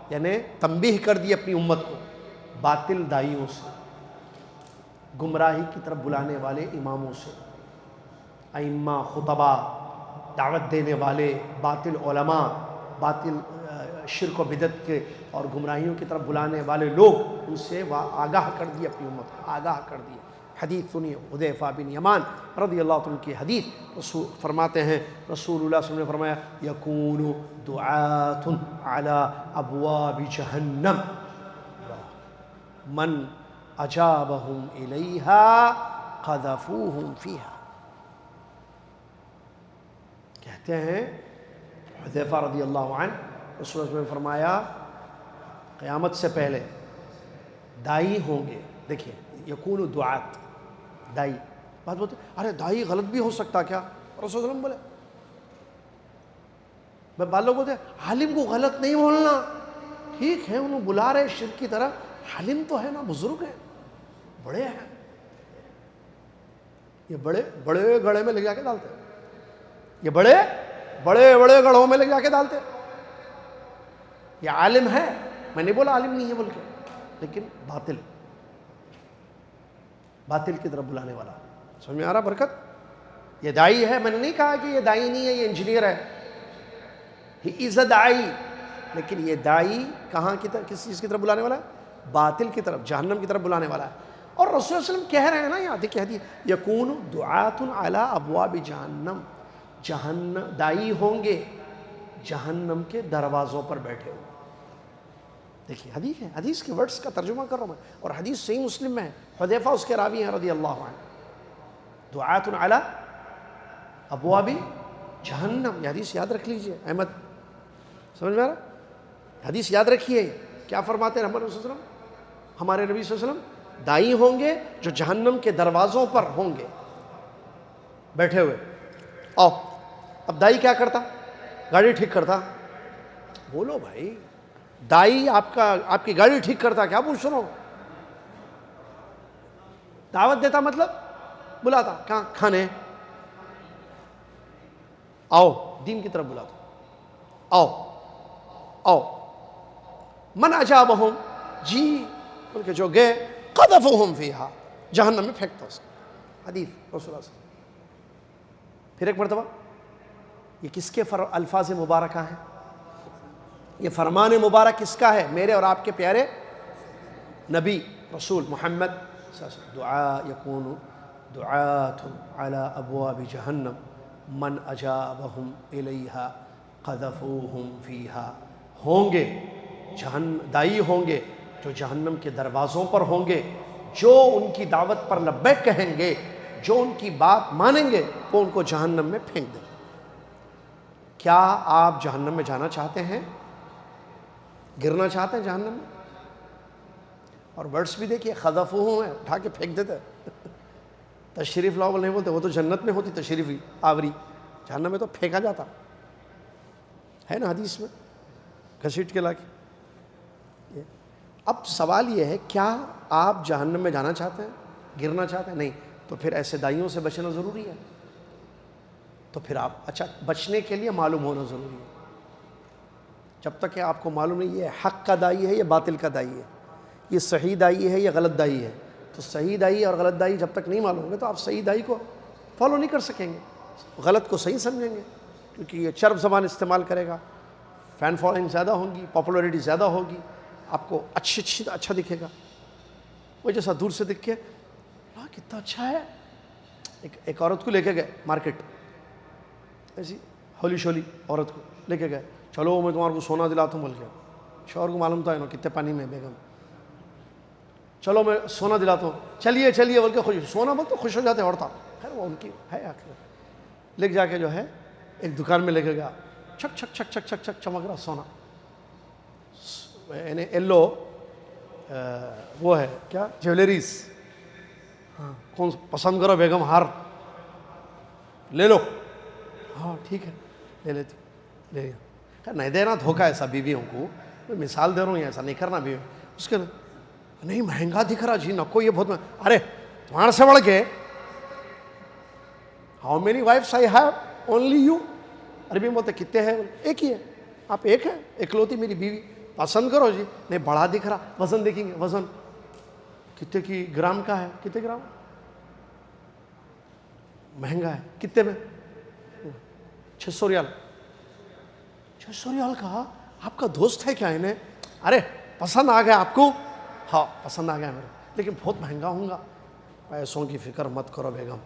یعنی تنبیہ کر دی اپنی امت کو باطل دائیوں سے، گمراہی کی طرف بلانے والے اماموں سے، ائمہ، خطبہ، دعوت دینے والے، باطل علماء، باطل شرک و بدعت کے اور گمراہیوں کی طرف بلانے والے لوگ، ان سے آگاہ کر دی اپنی امت کو، آگاہ کر دی. حدیث سنیے حذیفہ بن یمان رضی اللہ عنہ کی حدیث. رسول فرماتے ہیں، رسول اللہ صلی اللہ علیہ وسلم نے فرمایا یکون دعاۃ علی ابواب جہنم من اجابہم الیہا قذفوہم فیہا. کہتے ہیں حذیفہ رضی اللہ عنہ، رسول اللہ نے فرمایا قیامت سے پہلے دائی ہوں گے. دیکھیے یکون دعات، دائی. بات بولتے ارے دائی غلط بھی ہو سکتا کیا؟ رسول اللہ علیہ وسلم بولے. بعض لوگ بولتے ہیں عالم کو غلط نہیں بولنا. ٹھیک ہے، انہوں بلا رہے شرک کی طرف، عالم تو ہے نا، بزرگ ہیں، بڑے ہیں، یہ بڑے بڑے گڑھے میں لے جا کے ڈالتے ہیں، یہ بڑے بڑے بڑے گڑھوں میں لے جا کے ڈالتے ہیں. یہ عالم ہے، میں نہیں بولا عالم نہیں ہے بول کے، لیکن باطل باطل کی طرف بلانے والا. سمجھ میں آ رہا برکت؟ یہ دائی ہے، میں نے نہیں کہا کہ یہ دائی نہیں ہے، یہ انجینئر ہے. ہی از اے دائی، لیکن یہ دائی کہاں کی طرف، کس چیز کی طرف بلانے والا ہے؟ باطل کی طرف، جہنم کی طرف بلانے والا ہے. اور رسول صلی اللہ علیہ وسلم کہہ رہے ہیں نا، یہاں دیکھیے حدیث یکون دعات علی ابواب جہنم، جہنم دائی ہوں گے جہنم کے دروازوں پر بیٹھے ہوئے. دیکھیے حدیث ہے، حدیث کے ورڈز کا ترجمہ کر رہا ہوں میں، اور حدیث صحیح مسلم میں ہے. حذیفہ اس کے راوی ہیں رضی اللہ عنہ. دعات علی ابواب جہنم، یہ حدیث یاد رکھ لیجئے. احمد سمجھ میں آ رہا؟ حدیث یاد رکھیے. کیا فرماتے ہیں ہمارے نبی صلی اللہ علیہ وسلم؟ ہمارے نبی صلی اللہ علیہ وسلم دائی ہوں گے جو جہنم کے دروازوں پر ہوں گے بیٹھے ہوئے. آؤ، اب دائی کیا کرتا؟ گاڑی ٹھیک کرتا. بولو بھائی، دائی آپ کی گاڑی ٹھیک کرتا؟ کیا پوچھ رہا ہوں؟ دعوت دیتا مطلب بلاتا کہاں؟ کھانے، آؤ دین کی طرف بلاتا، آؤ آؤ. من اجابہم، جی ان کے جو گئے، قذفوہم فیہا، جہنم میں پھینکتا اس کو. حدیث رسول اللہ صلی اللہ علیہ وسلم. پھر ایک مرتبہ، یہ کس کے الفاظ مبارکہ ہیں؟ یہ فرمان مبارک کس کا ہے؟ میرے اور آپ کے پیارے نبی رسول محمد صلی اللہ علیہ وسلم. دعا یکون دعات علی ابواب جہنم من اجابہم الیہا قذفوہم فیہا. ہوں گے دائی ہوں گے جو جہنم کے دروازوں پر ہوں گے، جو ان کی دعوت پر لبیک کہیں گے، جو ان کی بات مانیں گے، وہ ان کو جہنم میں پھینک دیں. کیا آپ جہنم میں جانا چاہتے ہیں؟ گرنا چاہتے ہیں جہنم میں؟ اور ورڈس بھی دیکھیے، خذفوہ ہے، اٹھا کے پھینک دیتے ہیں۔ تشریف لاؤ نہیں بولتے، وہ تو جنت میں ہوتی تشریف آوری، جہنم میں تو پھینکا جاتا ہے نا حدیث میں، گھسیٹ کے لا کے۔ اب سوال یہ ہے، کیا آپ جہنم میں جانا چاہتے ہیں، گرنا چاہتے ہیں؟ نہیں، تو پھر ایسے دائیوں سے بچنا ضروری ہے۔ تو پھر آپ اچھا بچنے کے لیے معلوم ہونا ضروری ہے۔ جب تک کہ آپ کو معلوم نہیں یہ حق کا دائی ہے یا باطل کا دائی ہے، یہ صحیح دائی ہے یا غلط دائی ہے، تو صحیح دائی اور غلط دائی جب تک نہیں معلوم ہوگا تو آپ صحیح دائی کو فالو نہیں کر سکیں گے، غلط کو صحیح سمجھیں گے، کیونکہ یہ چرب زبان استعمال کرے گا، فین فالوئنگ زیادہ ہوگی، پاپولیرٹی زیادہ ہوگی، آپ کو اچھا دکھے گا۔ وہ جیسا دور سے دکھ کے کتنا اچھا ہے، ایک عورت کو لے کے گئے مارکیٹ، ایسی ہولی شولی عورت کو لے کے گئے، چلو میں تمہارے کو سونا دلاتا ہوں بول کے، شوہر کو معلوم تھا کتنے پانی میں بیگم، چلو میں سونا دلاتا ہوں، چلیے چلیے بول کے خوش، سونا بول تو خوش ہو جاتے ہیں عورتیں، خیر وہ ان کی ہے آخر، لے جا کے جو ہے ایک دکان میں لے کے گیا، چھک چھک چھک چھک چھک چھک چمک رہا سونا، یعنی ایلو وہ ہے کیا جیولریز، ہاں کون پسند کرو بیگم ہار لے لو، ہاں ٹھیک ہے لے لیتی، لے لیا، نہیں دینا دھوکہ ایسا بیویوں کو، میں مثال دے رہا ہوں، ایسا نہیں کرنا بیوی، اس کے نہیں مہنگا دکھ رہا جی نکو یہ بہت مہنگا، ارے تمہارے سے بڑھ کے how many wives I have only you, عربی میں بولتے کتنے ہیں، ایک ہی ہے، آپ ایک ہیں، اکلوتی میری بیوی، پسند کرو جی، نہیں بڑا دکھ رہا، وزن دیکھیں گے، وزن کتنے کی گرام کا ہے، کتنے گرام مہنگا ہے، کتنے میں 600 ریال، 600 ریال کا، آپ کا دوست ہے کیا انہیں، ارے پسند آ گیا آپ کو، ہاں پسند آ گیا میرے، لیکن بہت مہنگا ہوں گا، پیسوں کی فکر مت کرو بیگم،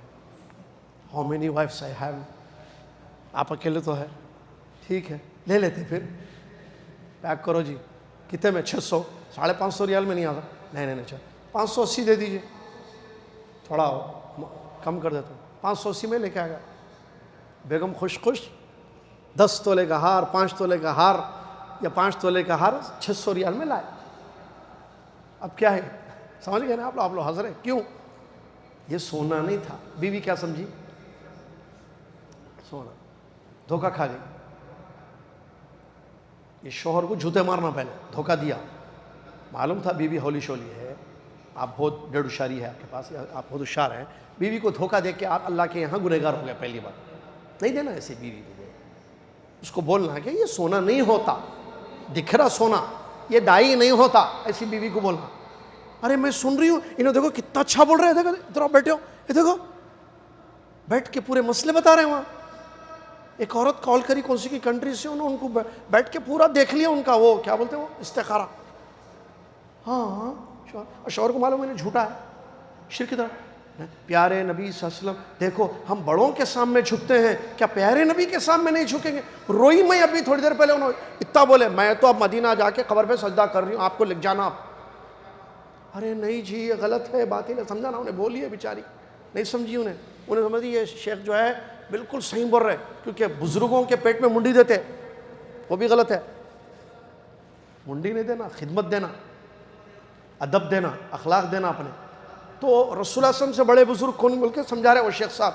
how many wives I have, آپ اکیلے تو ہے، ٹھیک ہے لے لیتے، پھر پیک کرو جی، کتنے میں 600، 550 ریال میں نہیں آتا، نہیں 580 دے دیجئے، تھوڑا کم کر دیتا ہوں، 580 میں لے کے آ گیا، بیگم خوش 10 تولے کا ہار، 5 تولے کا ہار یا 5 تولے کا ہار 600 ریال میں لائے، اب کیا ہے سمجھ گئے نا آپ لوگ ہنس رہے کیوں، یہ سونا نہیں تھا، بیوی کیا سمجھی، سونا، دھوکہ کھا گئی، یہ شوہر کو جوتے مارنا پہلے، دھوکہ دیا، معلوم تھا بیوی ہولی شولی ہے، آپ بہت ڈیڑھ ہوشیاری ہے آپ کے پاس، آپ بہت ہوشیار ہیں، بیوی کو دھوکہ دے کے آپ اللہ کے یہاں گنہگار ہو گئے، پہلی بار نہیں دینا ایسے بیوی کو، اس کو بولنا کہ یہ سونا نہیں ہوتا، دکھ رہا سونا، یہ ڈائی نہیں ہوتا، ایسی بیوی کو بولنا، ارے میں سن رہی ہوں انہوں دیکھو کتنا اچھا بول رہے ہیں، دیکھو ادھر آپ بیٹھے ہو، یہ دیکھو بیٹھ کے پورے مسئلے بتا رہے ہیں وہاں، ایک عورت کال کری کون سی کی کنٹری سے، انہوں ان کو بیٹھ کے پورا دیکھ لیا ان کا وہ کیا بولتے ہیں وہ استخارہ، ہاں شوہر کو معلوم ہے انہیں جھوٹا ہے، شرک کی طرح، پیارے نبی صلی اللہ علیہ وسلم دیکھو ہم بڑوں کے سامنے جھکتے ہیں، کیا پیارے نبی کے سامنے نہیں جھکیں گے، روئی میں ابھی تھوڑی دیر پہلے انہوں اتنا بولے، میں تو اب مدینہ جا کے قبر پہ سجدہ کر رہی ہوں، آپ کو لکھ جانا آپ، ارے نہیں جی یہ غلط ہے، باطل ہے، سمجھانا انہیں، بولی ہے بیچاری نہیں سمجھی، انہیں سمجھی یہ شیخ جو ہے بالکل صحیح بول رہے، کیونکہ بزرگوں کے پیٹ میں منڈی دیتے وہ بھی غلط ہے، منڈی نہیں دینا، خدمت دینا، ادب دینا، اخلاق دینا اپنے، تو رسول اللہ صلی اللہ علیہ وسلم سے بڑے بزرگ کون بول کے سمجھا رہے وہ شیخ صاحب،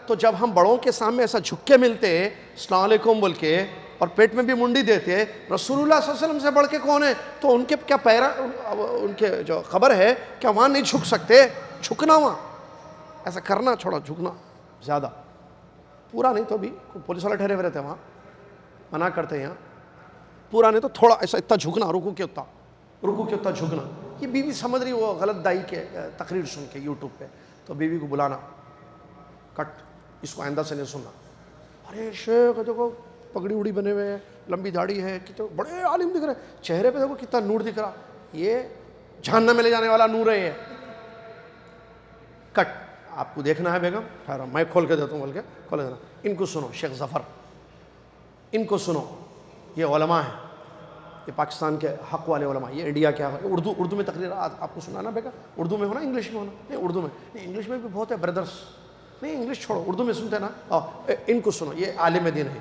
تو جب ہم بڑوں کے سامنے ایسا جھک کے ملتے السلام علیکم بول کے اور پیٹ میں بھی منڈی دیتے، رسول اللہ صلی اللہ علیہ وسلم سے بڑھ کے کون ہے، تو ان کے کیا پیرا، ان کے جو خبر ہے کیا وہاں نہیں جھک سکتے، جھکنا وہاں ایسا کرنا، چھوڑا جھکنا زیادہ، پورا نہیں تو بھی پولیس والے ٹھہرے ہوئے رہتے ہیں وہاں، منع کرتے ہیں یہاں، پورا نہیں تو تھوڑا ایسا اتنا جھکنا، رکوع کے اتنا جھکنا، یہ بیوی سمجھ رہی وہ غلط دائی کے تقریر سن کے یوٹیوب پہ، تو بیوی کو بلانا، کٹ اس کو آئندہ سے نہیں سننا، ارے شیخ دیکھو پگڑی اڑی بنے ہوئے ہیں، لمبی داڑھی ہے، کتنے بڑے عالم دکھ رہے ہیں، چہرے پہ دیکھو کتنا نور دکھ رہا، یہ جہنم میں لے جانے والا نور ہے یہ، کٹ، آپ کو دیکھنا ہے بیگم، ٹھہرا میں کھول کے دیتا ہوں بول کے کھول دینا، ان کو سنو شیخ ظفر، ان کو سنو، یہ علماء ہیں، یہ پاکستان کے حق والے علماء، یہ انڈیا کے اردو میں تقریر آپ کو سنانا بیگا، اردو میں ہونا انگلش میں ہونا، نہیں اردو میں، نہیں انگلش میں بھی بہت ہے بردرس، نہیں انگلش چھوڑو اردو میں سنتے نا، ان کو سنو، یہ عالم دین ہے،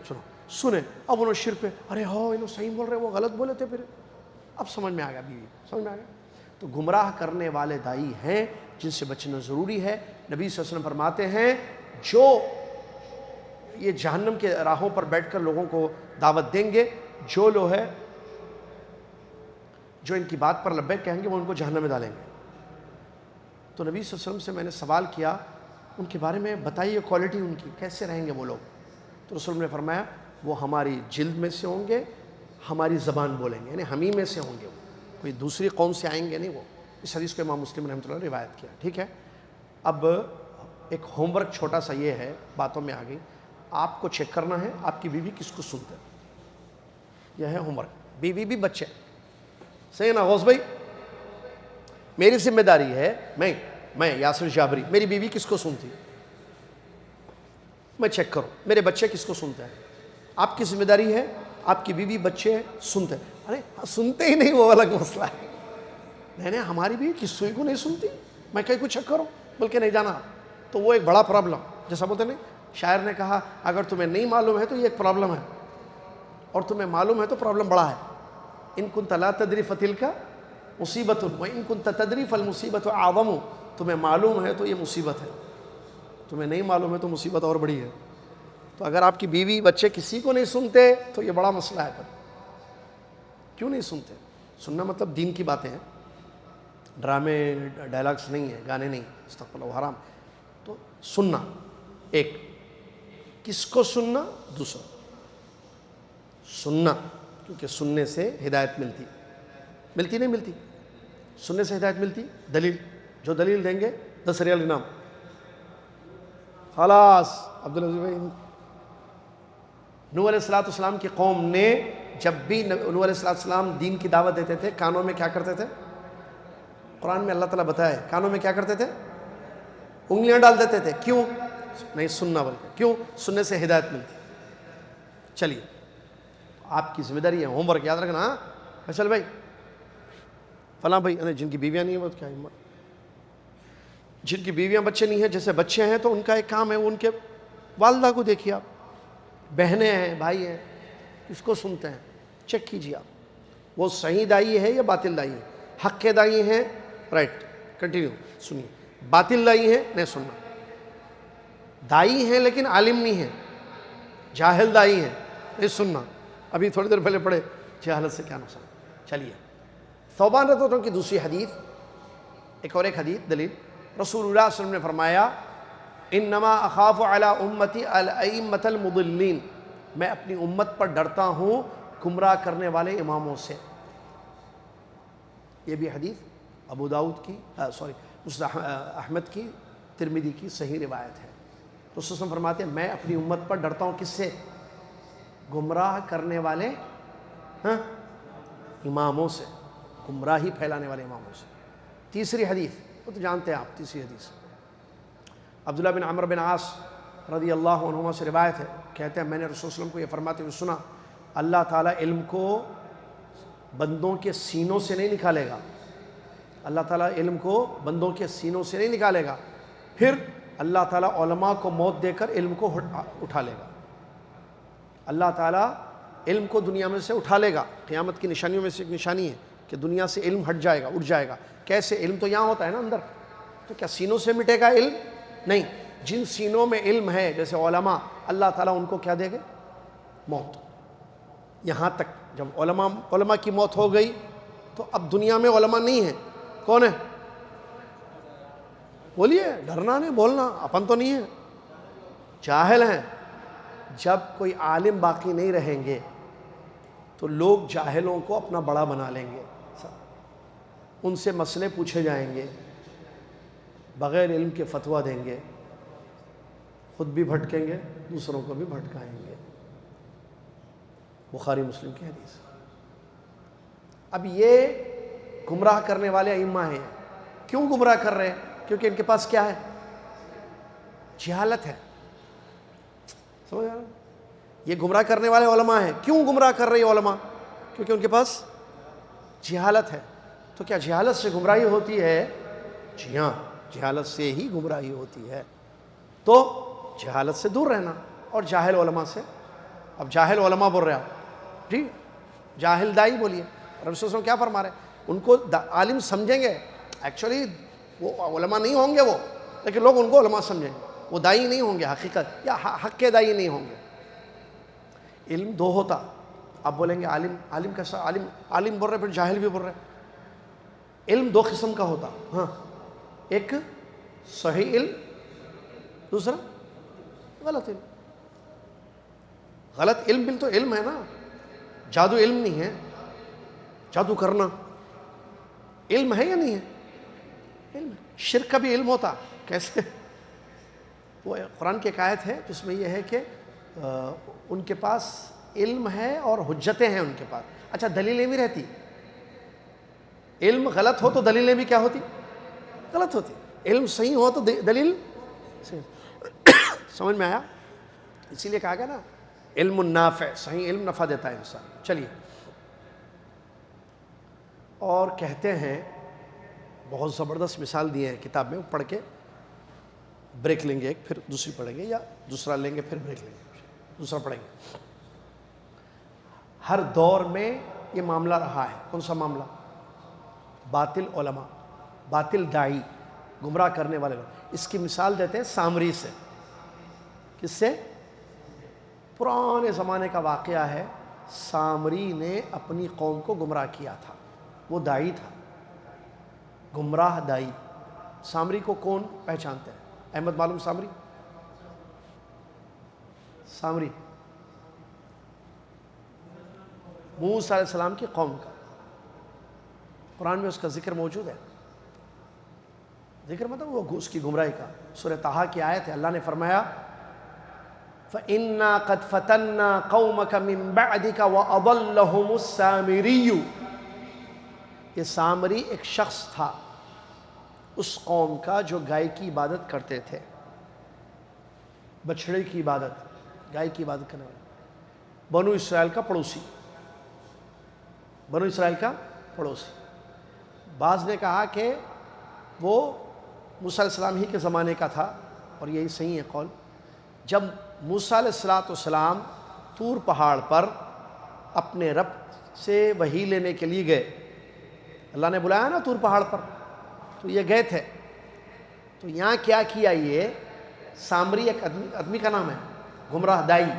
سنو، سنیں. اب انہوں نے شرک پہ ارے ہاں انہوں صحیح بول رہے ہیں, وہ غلط بولے تھے, پھر اب سمجھ میں آ گیا, بیوی سمجھ میں آ گیا. تو گمراہ کرنے والے دائی ہیں جن سے بچنا ضروری ہے. نبی صلی اللہ علیہ وسلم فرماتے ہیں جو یہ جہنم کے راہوں پر بیٹھ کر لوگوں کو دعوت دیں گے, جو لوگ ہے جو ان کی بات پر لبیک کہیں گے وہ ان کو جہنم میں ڈالیں گے. تو نبی صلی اللہ علیہ وسلم سے میں نے سوال کیا ان کے بارے میں, بتائیے کوالٹی ان کی, کیسے رہیں گے وہ لوگ؟ تو رسول نے فرمایا وہ ہماری جلد میں سے ہوں گے, ہماری زبان بولیں گے, یعنی ہم ہی میں سے ہوں گے, وہ کوئی دوسری قوم سے آئیں گے نہیں. وہ اس حدیث کو امام مسلم رحمۃ اللہ نے روایت کیا. ٹھیک ہے, اب ایک ہوم ورک چھوٹا سا یہ ہے, باتوں میں آ گئی, آپ کو چیک کرنا ہے آپ کی بیوی کس کو سنتے ہے. یہ ہے ہوم ورک, بیوی بھی بچے. صحیح نا غوث بھائی؟ میری ذمہ داری ہے, میں یاسر جابری, میری بیوی کس کو سنتی, میں چیک کروں میرے بچے کس کو سنتے ہیں. آپ کی ذمہ داری ہے آپ کی بیوی بچے سنتے ہیں. ارے سنتے ہی نہیں وہ الگ مسئلہ ہے. نہیں ہماری بیوی کس کو نہیں سنتی, میں کہیں کو چیک کروں, بلکہ نہیں جانا. تو وہ ایک بڑا پرابلم, جیسا بولتے نہیں, شاعر نے کہا اگر تمہیں نہیں معلوم ہے تو یہ ایک پرابلم ہے, اور تمہیں معلوم ہے تو پرابلم بڑا ہے. ان کنت لا تدری فتلک مصیبت وان کنت تدری فالمصیبت اعظم. تمہیں معلوم ہے تو یہ مصیبت ہے, تمہیں نہیں معلوم ہے تو مصیبت اور بڑی ہے. تو اگر آپ کی بیوی بچے کسی کو نہیں سنتے تو یہ بڑا مسئلہ ہے. پر کیوں نہیں سنتے؟ سننا مطلب دین کی باتیں ہیں, ڈرامے ڈائلاگس نہیں ہیں, گانے نہیں, استغفر اللہ حرام. تو سننا ایک, کس کو سننا, دوسرا سننا, کیونکہ سننے سے ہدایت ملتی نہیں ملتی, سننے سے ہدایت ملتی. دلیل, جو دلیل دیں گے 10 ریال انعام. خلاص عبدالعزیز بھائی, نوح علیہ السلام کی قوم نے جب بھی نوح علیہ السلام دین کی دعوت دیتے تھے, کانوں میں کیا کرتے تھے؟ قرآن میں اللہ تعالیٰ بتایا, کانوں میں کیا کرتے تھے؟ انگلیاں ڈال دیتے تھے. کیوں؟ نہیں سننا, بلکہ کیوں؟ سننے سے ہدایت ملتی. چلیے آپ کی ذمہ داری ہے, ہوم ورک یاد رکھنا. ہاں فیصل بھائی, فلاں بھائی, جن کی بیویاں نہیں ہیں وہ کیا ہمت, جن کی بیویاں بچے نہیں ہیں, جیسے بچے ہیں تو ان کا ایک کام ہے, ان کے والدہ کو دیکھیے آپ, بہنیں ہیں, بھائی ہیں, کس کو سنتے ہیں, چیک کیجیے آپ, وہ صحیح دائی ہے یا باطل دائی ہے. حق کے دائی ہیں, رائٹ, کنٹینیو سنیے. باطل دائی ہیں, نہیں سننا. دائی ہیں لیکن عالم نہیں ہیں, جاہل دائی ہیں, نہیں سننا. ابھی تھوڑی دیر پہلے پڑھے جہالت سے کیا نقصان. چلیے ثوبان رضی اللہ عنہ کی دوسری حدیث, ایک اور ایک حدیث دلیل. رسول اللہ صلی اللہ علیہ وسلم نے فرمایا انما اخاف علی امتی الائمۃ المضلین, میں اپنی امت پر ڈرتا ہوں گمراہ کرنے والے اماموں سے. یہ بھی حدیث ابو داؤد کی مسند احمد کی, ترمذی کی صحیح روایت ہے. رسول صلی اللہ علیہ وسلم فرماتے ہیں میں اپنی امت پر ڈرتا ہوں, کس سے؟ گمراہ کرنے والے اماموں سے, گمراہی پھیلانے والے اماموں سے. تیسری حدیث, وہ تو جانتے ہیں آپ, تیسری حدیث عبداللہ بن عمرو بن عاص رضی اللہ عنہما سے روایت ہے, کہتے ہیں میں نے رسول صلی اللہ علیہ وسلم کو یہ فرماتے ہوئے سنا, اللہ تعالیٰ علم کو بندوں کے سینوں سے نہیں نکالے گا, اللہ تعالیٰ علم کو بندوں کے سینوں سے نہیں نکالے گا, پھر اللہ تعالیٰ علماء کو موت دے کر علم کو اٹھا لے گا. اللہ تعالیٰ علم کو دنیا میں سے اٹھا لے گا. قیامت کی نشانیوں میں سے ایک نشانی ہے کہ دنیا سے علم ہٹ جائے گا, اٹھ جائے گا. کیسے؟ علم تو یہاں ہوتا ہے نا اندر, تو کیا سینوں سے مٹے گا علم؟ نہیں. جن سینوں میں علم ہے جیسے علماء, اللہ تعالیٰ ان کو کیا دے گا؟ موت. یہاں تک جب علماء کی موت ہو گئی تو اب دنیا میں علماء نہیں ہیں. کون ہے؟ بولیے, ڈرنا نہیں, بولنا, اپن تو نہیں ہے, جاہل ہیں. جب کوئی عالم باقی نہیں رہیں گے تو لوگ جاہلوں کو اپنا بڑا بنا لیں گے, ان سے مسئلے پوچھے جائیں گے, بغیر علم کے فتویٰ دیں گے, خود بھی بھٹکیں گے, دوسروں کو بھی بھٹکائیں گے. بخاری مسلم کی حدیث. اب یہ گمراہ کرنے والے ائمہ ہیں. کیوں گمراہ کر رہے ہیں؟ کیونکہ ان کے پاس کیا ہے؟ جہالت ہے. سمجھ آ رہا ہے؟ یہ گمراہ کرنے والے علماء ہیں. کیوں گمراہ کر رہے ہیں علماء؟ کیونکہ ان کے پاس جہالت ہے. تو کیا جہالت سے گمراہی ہوتی ہے؟ جی ہاں, جہالت سے ہی گمراہی ہوتی ہے. تو جہالت سے دور رہنا اور جاہل علماء سے اب جاہل علماء بول رہے ہیں آپ، جی جاہل دائی بولیے، رسول صلی اللہ علیہ وسلم کیا فرما رہے ہیں؟ ان کو عالم سمجھیں گے، ایکچولی وہ علماء نہیں ہوں گے وہ، لیکن لوگ ان کو علماء سمجھیں گے، وہ دائی نہیں ہوں گے حقیقت، یا حق کے دائی نہیں ہوں گے۔ علم دو ہوتا، آپ بولیں گے عالم کیسا، عالم بول رہے پھر جاہل بھی بول رہے۔ علم دو قسم کا ہوتا، ہاں، ایک صحیح علم، دوسرا غلط علم۔ غلط علم بھی تو علم ہے نا، جادو علم نہیں ہے، جادو کرنا علم ہے یا نہیں ہے؟ علم ہے۔ شرک کا بھی علم ہوتا، کیسے؟ وہ قرآن کی ایک آیت ہے جس میں یہ ہے کہ ان کے پاس علم ہے اور حجتیں ہیں ان کے پاس، اچھا دلیلیں بھی رہتی، علم غلط ہو تو دلیلیں بھی کیا ہوتی؟ غلط ہوتی، علم صحیح ہو تو دلیل صحیح۔ سمجھ میں آیا؟ اسی لیے کہا گیا نا علم نافع، صحیح علم نفع دیتا ہے انسان۔ چلیے، اور کہتے ہیں بہت زبردست مثال دی ہے کتاب میں، پڑھ کے بریک لیں گے ایک، پھر دوسری پڑھیں گے، یا دوسرا لیں گے پھر بریک لیں گے، دوسرا پڑھیں گے۔ ہر دور میں یہ معاملہ رہا ہے، کون سا معاملہ؟ باطل علماء، باطل داعی، گمراہ کرنے والے لوگ۔ اس کی مثال دیتے ہیں سامری سے۔ کس سے؟ پرانے زمانے کا واقعہ ہے، سامری نے اپنی قوم کو گمراہ کیا تھا، وہ داعی تھا، گمراہ داعی۔ سامری کو کون پہچانتے ہیں؟ احمد معلوم سامری؟ سامری موسیٰ علیہ السلام کی قوم کا، قرآن میں اس کا ذکر موجود ہے۔ ذکر مطلب وہ اس کی گمراہی کا۔ سورہ طٰہٰ کی آیت ہے، اللہ نے فرمایا فَإِنَّا قَدْ فَتَنَّا قَوْمَكَ مِن بَعْدِكَ وَأَضَلَّهُمُ السَّامِرِيُّ۔ یہ سامری ایک شخص تھا اس قوم کا جو گائے کی عبادت کرتے تھے، بچھڑے کی عبادت، گائے کی عبادت کرنے والا، بنو اسرائیل کا پڑوسی، بنو اسرائیل کا پڑوسی۔ بعض نے کہا کہ وہ موسیٰ علیہ السلام ہی کے زمانے کا تھا، اور یہی صحیح ہے قول۔ جب موسیٰ علیہ السلام طور پہاڑ پر اپنے رب سے وحی لینے کے لیے گئے، اللہ نے بلایا نا طور پہاڑ پر، تو یہ گئے تھے، تو یہاں کیا کیا؟ یہ سامری ایک آدمی کا نام ہے، گمراہ دائی،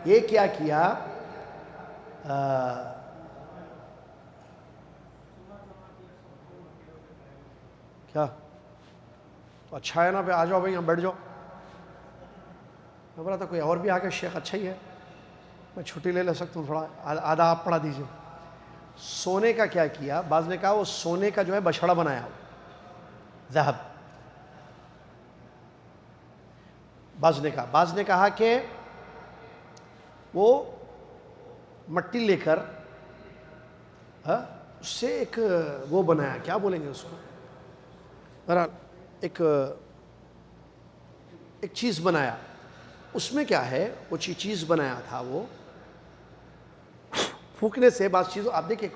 یہ کیا کیا؟ کیا تو اچھا ہے نا، پہ آ جاؤ بھائی، یہاں بیٹھ جاؤ۔ میں بولا تھا کوئی اور بھی آ گیا، شیخ اچھا ہی ہے، میں چھٹی لے سکتا ہوں، تھوڑا آدھا آپ پڑھا دیجئے۔ سونے کا کیا کیا؟ بعض نے کہا وہ سونے کا جو ہے بچھڑا بنایا ہو، ذہب۔ بعض نے کہا کہ وہ مٹی لے کر اس سے ایک وہ بنایا، کیا بولیں گے اس کو، بہرحال ایک چیز بنایا، اس میں کیا ہے، وہ چیز بنایا تھا، وہ پھونکنے سے بعض چیزوں، آپ دیکھیں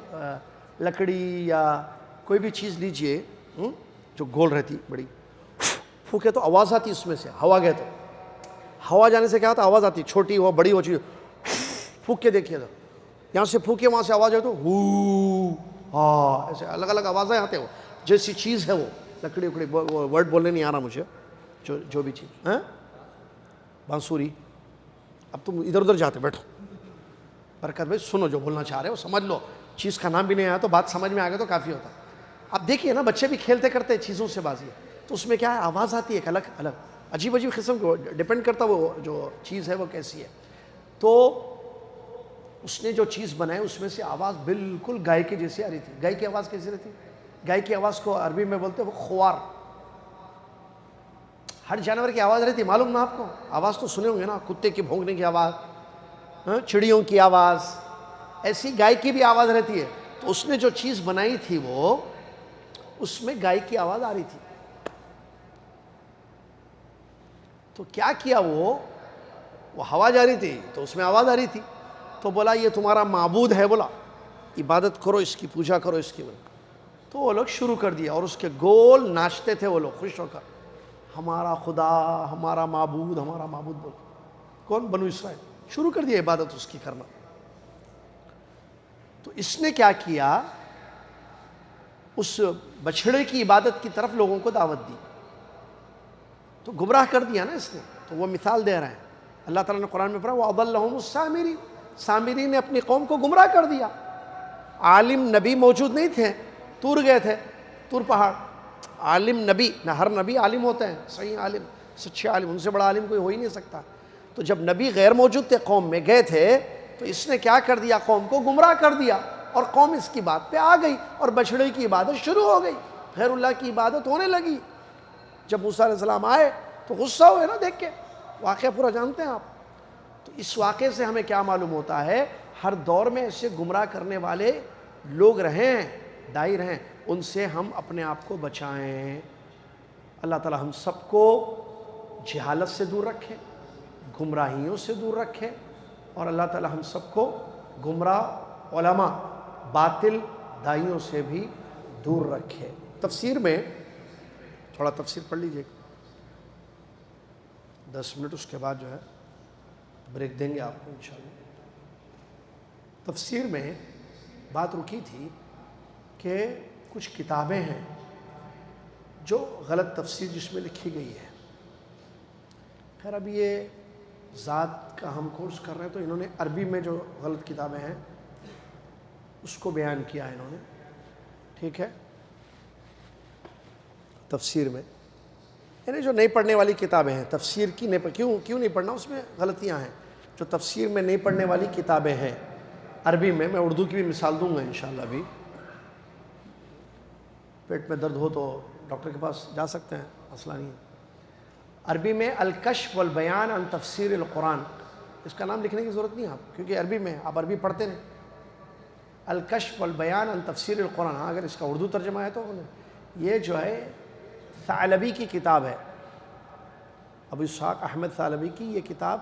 لکڑی یا کوئی بھی چیز لیجئے جو گول رہتی بڑی، پھونکے تو آواز آتی اس میں سے، ہوا گئے تو ہوا جانے سے کیا ہوتا؟ آواز آتی، چھوٹی ہو بڑی ہو چیز، پھونک کے دیکھیے، یہاں سے پھونکے وہاں سے آواز آئے تو ایسے الگ الگ آوازیں آتے ہو، جیسی چیز ہے وہ لکڑی اکڑی، ورڈ بولنے نہیں آ رہا مجھے، جو بھی چیز، بانسوری۔ اب تم ادھر ادھر جاتے بیٹھو، برکت بھائی سنو، جو بولنا چاہ رہے ہو سمجھ لو، چیز کا نام بھی نہیں آیا تو بات سمجھ میں آ گیا تو کافی ہوتا۔ اب دیکھیے نا، بچے بھی کھیلتے کرتے چیزوں سے بازی، تو اس میں کیا ہے، آواز آتی ہے ایک الگ عجیب قسم کو، ڈیپینڈ کرتا وہ جو چیز ہے وہ کیسی ہے۔ تو اس نے جو چیز بنائی اس میں سے آواز بالکل گائے کی جیسی آ رہی تھی۔ گائے کی آواز کیسی رہتی؟ گائے کی آواز کو عربی میں بولتے ہیں وہ خوار۔ ہر جانور کی آواز رہتی، معلوم نا آپ کو، آواز تو سنے ہوں گے نا، کتے کی بھونکنے کی آواز، چڑیوں کی آواز، ایسی گائے کی بھی آواز رہتی ہے۔ تو اس نے جو چیز بنائی تھی وہ، اس میں گائے کی آواز آ رہی تھی، تو کیا کیا، وہ ہوا جا رہی تھی تو اس میں آواز آ رہی تھی، تو بولا یہ تمہارا معبود ہے، بولا عبادت کرو اس کی، پوجا کرو اس کی، تو وہ لوگ شروع کر دیا، اور اس کے گول ناچتے تھے وہ لوگ خوش ہو کر، ہمارا خدا، ہمارا معبود، ہمارا معبود بول۔ کون؟ بنو اسرائیل۔ شروع کر دیا عبادت اس کی کرنا. تو اس نے کیا کیا, اس بچھڑے کی عبادت کی طرف لوگوں کو دعوت دی, تو گمراہ کر دیا نا اس نے. تو وہ مثال دے رہے ہیں اللہ تعالیٰ نے قرآن میں فرمایا وَأَضَلَّهُمُ السَّامِرِينَ, سامرین نے اپنی قوم کو گمراہ کر دیا. عالم نبی موجود نہیں تھے, طور گئے تھے, طور پہاڑ. عالم نبی نہ, ہر نبی عالم ہوتے ہیں, صحیح عالم, سچے عالم, ان سے بڑا عالم کوئی ہو ہی نہیں سکتا. تو جب نبی غیر موجود تھے, قوم میں گئے تھے, تو اس نے کیا کر دیا, قوم کو گمراہ کر دیا, اور قوم اس کی بات پہ آ گئی اور بچھڑے کی عبادت شروع ہو گئی, غیر اللہ کی عبادت ہونے لگی. جب موسیٰ علیہ السلام آئے تو غصہ ہوئے نا دیکھ کے, واقعہ پورا جانتے ہیں آپ. تو اس واقعے سے ہمیں کیا معلوم ہوتا ہے, ہر دور میں ایسے گمراہ کرنے والے لوگ رہے ہیں, دائی رہے ہیں, ان سے ہم اپنے آپ کو بچائیں. اللہ تعالی ہم سب کو جہالت سے دور رکھے, گمراہیوں سے دور رکھے, اور اللہ تعالی ہم سب کو گمراہ علماء, باطل دائیوں سے بھی دور رکھے. تفسیر میں تھوڑا تفسیر پڑھ لیجئے, 10 منٹ, اس کے بعد جو ہے بریک دیں گے آپ کو انشاءاللہ. تفسیر میں بات رکی تھی کہ کچھ کتابیں ہیں جو غلط تفسیر جس میں لکھی گئی ہے. خیر اب یہ ذات کا ہم کورس کر رہے ہیں, تو انہوں نے عربی میں جو غلط کتابیں ہیں اس کو بیان کیا ہے انہوں نے, ٹھیک ہے. تفسیر میں یعنی جو نہیں پڑھنے والی کتابیں ہیں, تفسیر کی نہیں, کیوں نہیں پڑھنا, اس میں غلطیاں ہیں. جو تفسیر میں نہیں پڑھنے والی کتابیں ہیں عربی میں اردو کی بھی مثال دوں گا انشاءاللہ. ابھی پیٹ میں درد ہو تو ڈاکٹر کے پاس جا سکتے ہیں, مسئلہ نہیں ہے. عربی میں الکشف والبیان عن تفسیر القرآن, اس کا نام لکھنے کی ضرورت نہیں ہے آپ, کیونکہ عربی میں آپ عربی پڑھتے نہیں. الکشف والبیان عن تفسیر القرآن, ہاں اگر اس کا اردو ترجمہ ہے تو یہ جو ہے ثعلبی کی کتاب ہے, ابو اسحاق احمد ثعلبی کی. یہ کتاب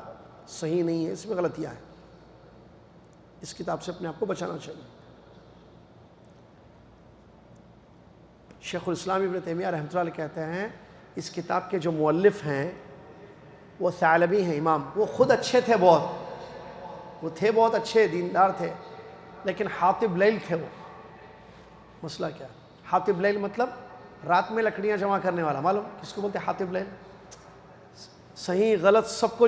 صحیح نہیں ہے, اس میں غلطیاں ہیں. اس کتاب سے اپنے آپ کو بچانا چاہیے. شیخ الاسلام ابن تیمیہ رحمۃ اللہ علیہ کہتے ہیں اس کتاب کے جو مؤلف ہیں وہ ثعلبی ہیں امام. وہ خود اچھے تھے بہت, وہ تھے بہت اچھے, دیندار تھے, لیکن حاطب لیل تھے وہ. مسئلہ کیا, حاطب لیل مطلب رات میں لکڑیاں جمع کرنے والا. معلوم کس کو بولتے ہیں حاطب لیل؟ صحیح غلط سب کو,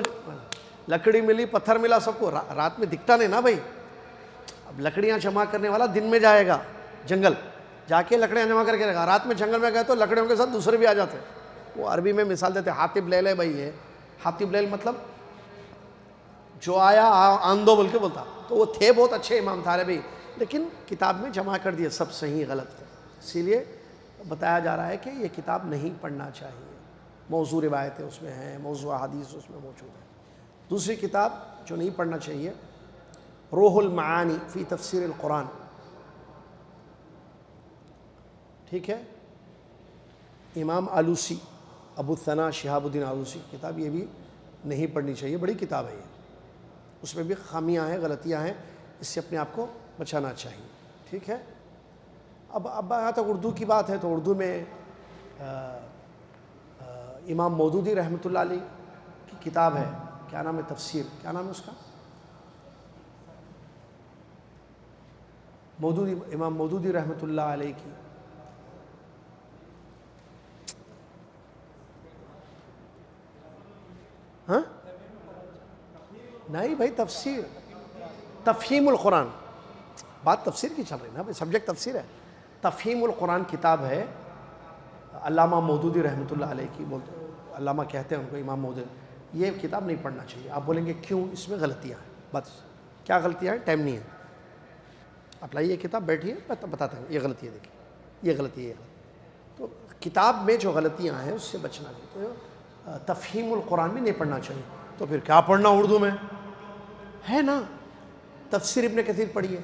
لکڑی ملی, پتھر ملا, سب کو. رات میں دکھتا نہیں نا بھائی. اب لکڑیاں جمع کرنے والا دن میں جائے گا جنگل, جا کے لکڑیاں جمع کر کے رکھا. رات میں جنگل میں گئے تو لکڑیوں کے ساتھ دوسرے بھی آ جاتے. وہ عربی میں مثال دیتے حاطب لیل ہے بھائی. یہ حاطب لیل مطلب جو آیا آن دو بول کے بولتا. تو وہ تھے بہت اچھے امام ثعلبی, لیکن کتاب میں جمع کر دیے سب صحیح غلط. اسی لیے بتایا جا رہا ہے کہ یہ کتاب نہیں پڑھنا چاہیے. موضوع روایتیں اس میں ہیں, موضوع حدیث اس میں موجود ہیں. دوسری کتاب جو نہیں پڑھنا چاہیے روح المعانی فی تفسیر القرآن, ٹھیک ہے, امام آلوسی, ابو الثنا شہاب الدین آلوسی کی کتاب. یہ بھی نہیں پڑھنی چاہیے, بڑی کتاب ہے یہ, اس میں بھی خامیاں ہیں, غلطیاں ہیں, اس سے اپنے آپ کو بچانا چاہیے, ٹھیک ہے. اب یہاں تک اردو کی بات ہے تو اردو میں امام مودودی رحمۃ اللہ علیہ کی کتاب ہے, کیا نام ہے, تفسیر, کیا نام ہے اس کا, مودودی, امام مودودی رحمۃ اللہ علیہ کی. ہاں نہیں بھائی, تفسیر, تفہیم القرآن, بات تفسیر کی چل رہی نا بھائی, سبجیکٹ تفسیر ہے. تفہیم القرآن کتاب ہے علامہ مودودی رحمۃ اللہ علیہ کی. علامہ کہتے ہیں ان کو, امام مودودی. یہ کتاب نہیں پڑھنا چاہیے. آپ بولیں گے کیوں, اس میں غلطیاں ہیں. بس کیا غلطیاں ہیں, ٹائم نہیں ہے. آپ لائیے کتاب, بیٹھیے, بتاتے ہیں یہ غلطی ہے, دیکھیے یہ غلطی ہے, یہ غلطی. تو کتاب میں جو غلطیاں ہیں اس سے بچنا چاہیے. تو تفہیم القرآن بھی نہیں پڑھنا چاہیے. تو پھر کیا پڑھنا اردو میں ہے نا. تفسیر ابن کثیر پڑھیے,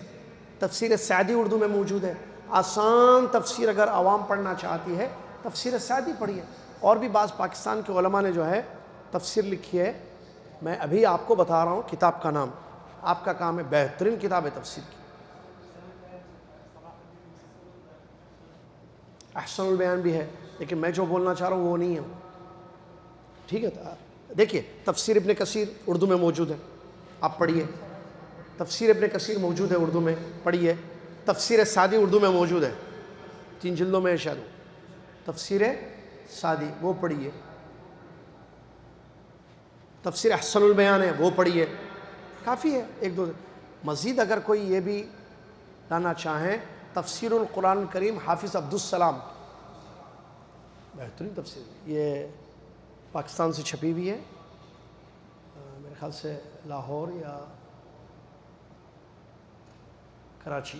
تفسیر سعدی اردو میں موجود ہے. آسان تفسیر اگر عوام پڑھنا چاہتی ہے تفسیر سعدی پڑھیے. اور بھی بعض پاکستان کے علماء نے جو ہے تفسیر لکھی ہے, میں ابھی آپ کو بتا رہا ہوں کتاب کا نام. آپ کا کام ہے, بہترین کتاب ہے تفسیر کی. احسن البیان بھی ہے, لیکن میں جو بولنا چاہ رہا ہوں وہ نہیں ہے, ٹھیک ہے. دیکھیے تفسیر ابن کثیر اردو میں موجود ہے, آپ پڑھیے. تفسیر ابن کثیر موجود ہے اردو میں، پڑھیے. تفسیر سعدی اردو میں موجود ہے، 3 جلدوں میں ہے شاید. تفسیر سعدی وہ پڑھیے. تفسیر احسن البیان ہے وہ پڑھیے، کافی ہے. 1-2 مزید اگر کوئی یہ بھی لانا چاہیں، تفسیر القرآن الکریم حافظ عبدالسلام، بہترین تفسیر. یہ پاکستان سے چھپی ہوئی ہے، میرے خیال سے لاہور یا کراچی،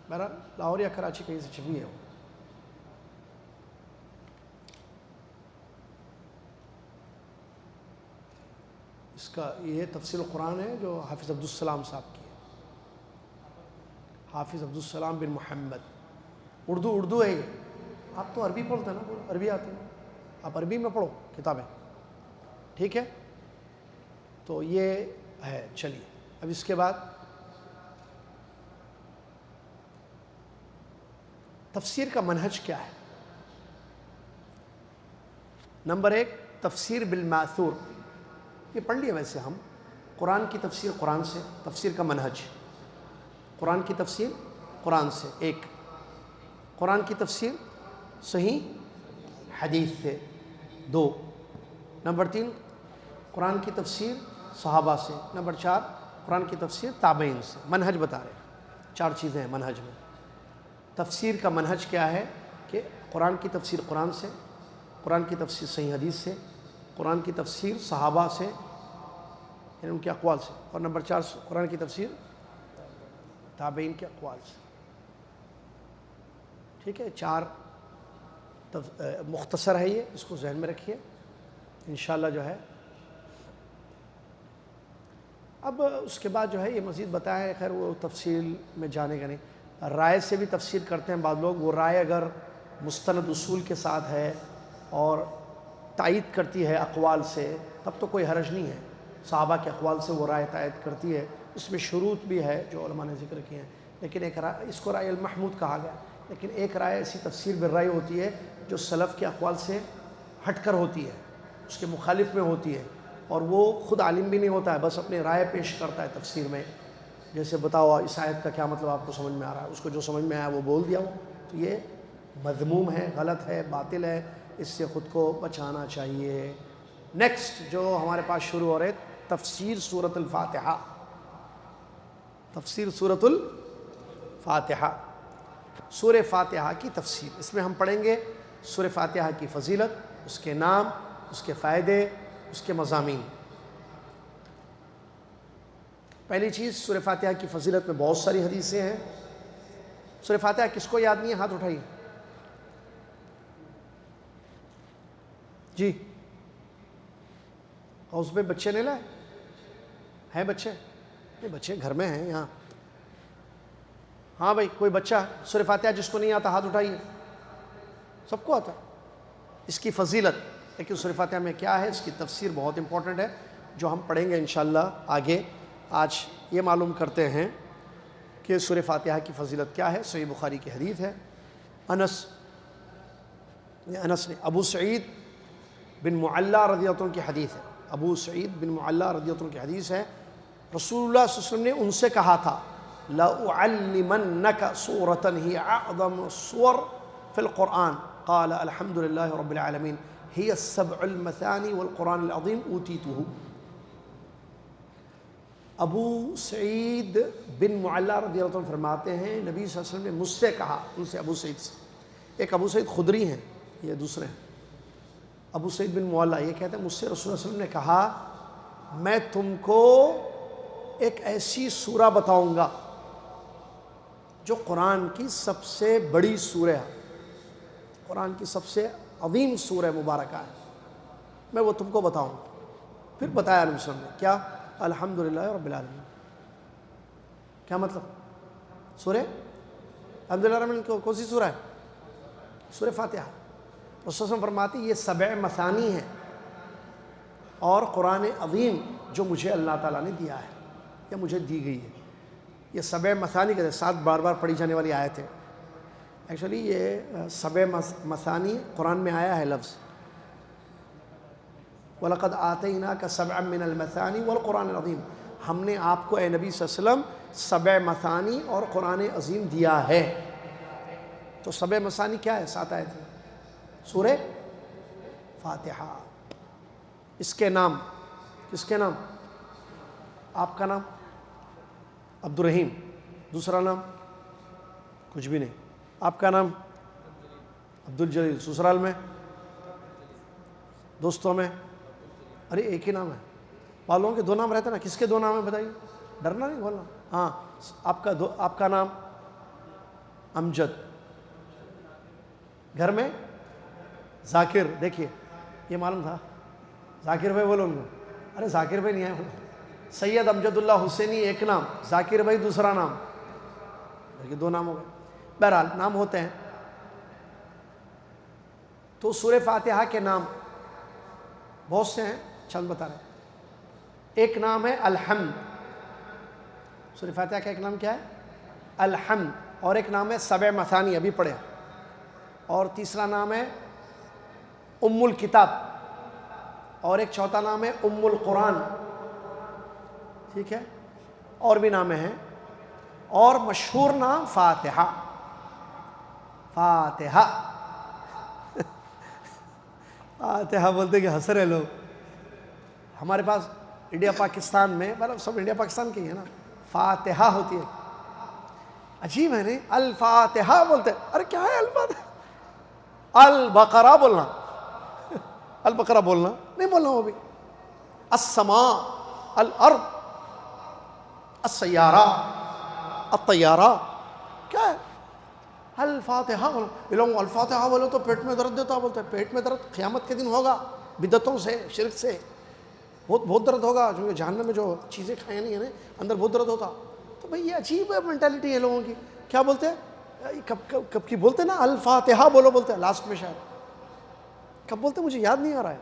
بہرحال لاہور یا کراچی کہیں سے چھپی ہے. اس کا یہ تفسیر القرآن ہے جو حافظ عبدالسلام صاحب کی ہے، حافظ عبدالسلام بن محمد. اردو ہے یہ. آپ تو عربی پڑھتے ہیں نا، عربی آتی ہے، آپ عربی میں پڑھو کتابیں، ٹھیک ہے. تو یہ ہے. چلیے اب اس کے بعد تفسیر کا منہج کیا ہے. نمبر 1 تفسیر بالماثور، یہ پڑھ لیا ویسے ہم. قرآن کی تفسیر قرآن سے، تفسیر کا منہج قرآن کی تفسیر قرآن سے. 1 قرآن کی تفسیر صحیح حدیث سے. 2 نمبر 3 قرآن کی تفسیر صحابہ سے. نمبر 4 قرآن کی تفسیر تابعین سے. منہج بتا رہے ہیں، 4 چیزیں ہیں منہج میں. تفسیر کا منہج کیا ہے کہ قرآن کی تفسیر قرآن سے، قرآن کی تفسیر صحیح حدیث سے، قرآن کی تفسیر صحابہ سے یعنی ان کے اقوال سے، اور نمبر 4 قرآن کی تفسیر تابعین کے اقوال سے. ٹھیک ہے، 4 مختصر ہے یہ، اس کو ذہن میں رکھیے انشاءاللہ جو ہے. اب اس کے بعد جو ہے یہ مزید بتایا ہے، خیر وہ تفصیل میں جانے کا نہیں. رائے سے بھی تفسیر کرتے ہیں بعض لوگ. وہ رائے اگر مستند اصول کے ساتھ ہے اور تائید کرتی ہے اقوال سے تب تو کوئی حرج نہیں ہے. صحابہ کے اقوال سے وہ رائے تائید کرتی ہے، اس میں شروط بھی ہے جو علماء نے ذکر کیے ہیں. لیکن ایک رائے، اس کو رائے المحمود کہا گیا. لیکن ایک رائے ایسی تفسیر بالرائے ہوتی ہے جو سلف کے اقوال سے ہٹ کر ہوتی ہے، اس کے مخالف میں ہوتی ہے، اور وہ خود عالم بھی نہیں ہوتا ہے، بس اپنے رائے پیش کرتا ہے تفسیر میں. جیسے بتاؤ اس آیت کا کیا مطلب آپ کو سمجھ میں آ رہا ہے، اس کو جو سمجھ میں آیا وہ بول دیا ہو. تو یہ مذموم ہے، غلط ہے، باطل ہے، اس سے خود کو بچانا چاہیے. نیکسٹ جو ہمارے پاس شروع ہو رہے تفسیر سورۃ الفاتحہ. تفسیر سورۃ الفاتحہ، سورہ فاتحہ کی تفسیر. اس میں ہم پڑھیں گے سورہ فاتحہ کی فضیلت، اس کے نام، اس کے فائدے، اس کے مضامین. پہلی چیز، سورہ فاتحہ کی فضیلت میں بہت ساری حدیثیں ہیں. سورہ فاتحہ کس کو یاد نہیں ہے؟ ہاتھ اٹھائیے. جی، اور اس میں بچے نہیں لائے ہیں؟ بچے نہیں، بچے گھر میں ہیں یہاں. ہاں بھائی، کوئی بچہ سورہ فاتحہ جس کو نہیں آتا ہاتھ اٹھائیے. سب کو آتا ہے. اس کی فضیلت، لیکن سورہ فاتحہ میں کیا ہے، اس کی تفسیر بہت امپورٹنٹ ہے جو ہم پڑھیں گے انشاءاللہ آگے. آج یہ معلوم کرتے ہیں کہ سورہ فاتحہ کی فضیلت کیا ہے. صحیح بخاری کی حدیث ہے. انس نے ابو سعید بن معلّہ رضی اللہ عنہ کی حدیث ہے. ابو سعید بن معلّہ رضی اللہ عنہ کی حدیث ہے. رسول اللہ صلی اللہ علیہ وسلم نے ان سے کہا تھا، لَأُعَلِّمَنَّكَ سُورَةً هِيَ أَعْظَمُ السُّوَرِ فِي الْقُرْآنِ قَالَ الْحَمْدُ لِلَّهِ رَبِّ الْعَالَمِينَ هِيَ السَّبْعُ الْمَثَانِي وَالْقُرْآنِ الْعَظِيمِ أُوتِيتُهُ. ابو سعید بن معلّہ رضی اللہ عنہ فرماتے ہیں نبی صلی اللہ علیہ وسلم نے مجھ سے کہا، ان سے ابو سعید سے. ایک ابو سعید خدری ہیں، یہ دوسرے ہیں. ابو سعید بن معلّہ یہ کہتے ہیں مجھ سے رسول اللہ صلی اللہ علیہ وسلم نے کہا، میں تم کو ایک ایسی سورہ بتاؤں گا جو قرآن کی سب سے بڑی سورہ ہے، قرآن کی سب سے عظیم سورہ مبارکہ ہے، میں وہ تم کو بتاؤں گا. پھر بتایا نبی صلی اللہ علیہ وسلم نے کیا، الحمدللہ رب العالمین. کیا مطلب؟ سورہ الحمدللہ رب العالمین کون سی سورہ ہے؟ سورہ فاتحہ. رسول صلی اللہ علیہ وسلم فرماتے یہ 7 مثانی ہیں اور قرآن عظیم جو مجھے اللہ تعالیٰ نے دیا ہے یا مجھے دی گئی ہے. یہ 7 مثانی کے 7 بار بار پڑھی جانے والی آیت ہے. ایکچولی یہ 7 مثانی قرآن میں آیا ہے لفظ، وَلَقَدْ آتَيْنَاكَ 7 مِنَ الْمَثَانِي وَالْقُرْآنِ الْعَظِيمِ. ہم نے آپ کو اے نبی صلی اللہ علیہ وسلم سبع مثانی اور قرآن عظیم دیا ہے. تو سبع مثانی کیا ہے؟ 7 آیتیں سورہ فاتحہ. اس کے نام، کس کے نام؟ آپ کا نام عبد الرحیم، دوسرا نام کچھ بھی نہیں. آپ کا نام عبد الجلیل، سسرال میں دوستوں میں ارے ایک ہی نام ہے. والوں کے 2 نام رہتے نا، کس کے 2 نام ہیں بتائیے؟ ڈرنا نہیں، بولنا. ہاں آپ کا نام امجد، گھر میں ذاکر. دیکھیے یہ معلوم تھا، ذاکر بھائی بولو ان کو. ارے ذاکر بھائی نہیں آئے. سید امجد اللہ حسینی ایک نام، ذاکر بھائی دوسرا نام. دیکھیے 2 نام ہو گئے. بہرحال نام ہوتے ہیں. تو سورہ فاتحہ کے نام بہت سے ہیں، چند بتا رہے ہیں. ایک نام ہے الحمد. سورہ فاتحہ کا ایک نام کیا ہے؟ الحمد. اور ایک نام ہے سبع مثانی، ابھی پڑھے. اور تیسرا نام ہے ام الکتاب. اور ایک چوتھا نام ہے ام القرآن. ٹھیک ہے، اور بھی نام ہیں. اور مشہور نام فاتحہ. فاتحہ فاتحہ بولتے کہ ہنس رہے لوگ. ہمارے پاس انڈیا پاکستان میں، مطلب سب انڈیا پاکستان کے ہی ہے نا، فاتحہ ہوتی ہے. عجیب ہے نہیں؟ الفاتحہ بولتے. ارے کیا ہے الفاتحہ؟ البقرہ بولنا، البقرہ بولنا نہیں بولنا. وہ بھی السماء، الارض، السیارہ، الطیارہ. کیا ہے؟ الفاتحہ بولو. یہ لوگ الفاتحہ بولو تو پیٹ میں درد دیتا بولتے ہیں. پیٹ میں درد قیامت کے دن ہوگا، بدعتوں سے، شرک سے بہت درد ہوگا. جو جہنم میں جو چیزیں کھائیں نہیں ہیں اندر بہت درد ہوتا. تو بھئی یہ عجیب ہے مینٹیلٹی ہے لوگوں کی. کیا بولتے ہیں؟ کب کی بولتے ہیں نا الفاتحہ بولو بولتے ہیں لاسٹ میں. شاید کب بولتے ہیں مجھے یاد نہیں آ رہا ہے.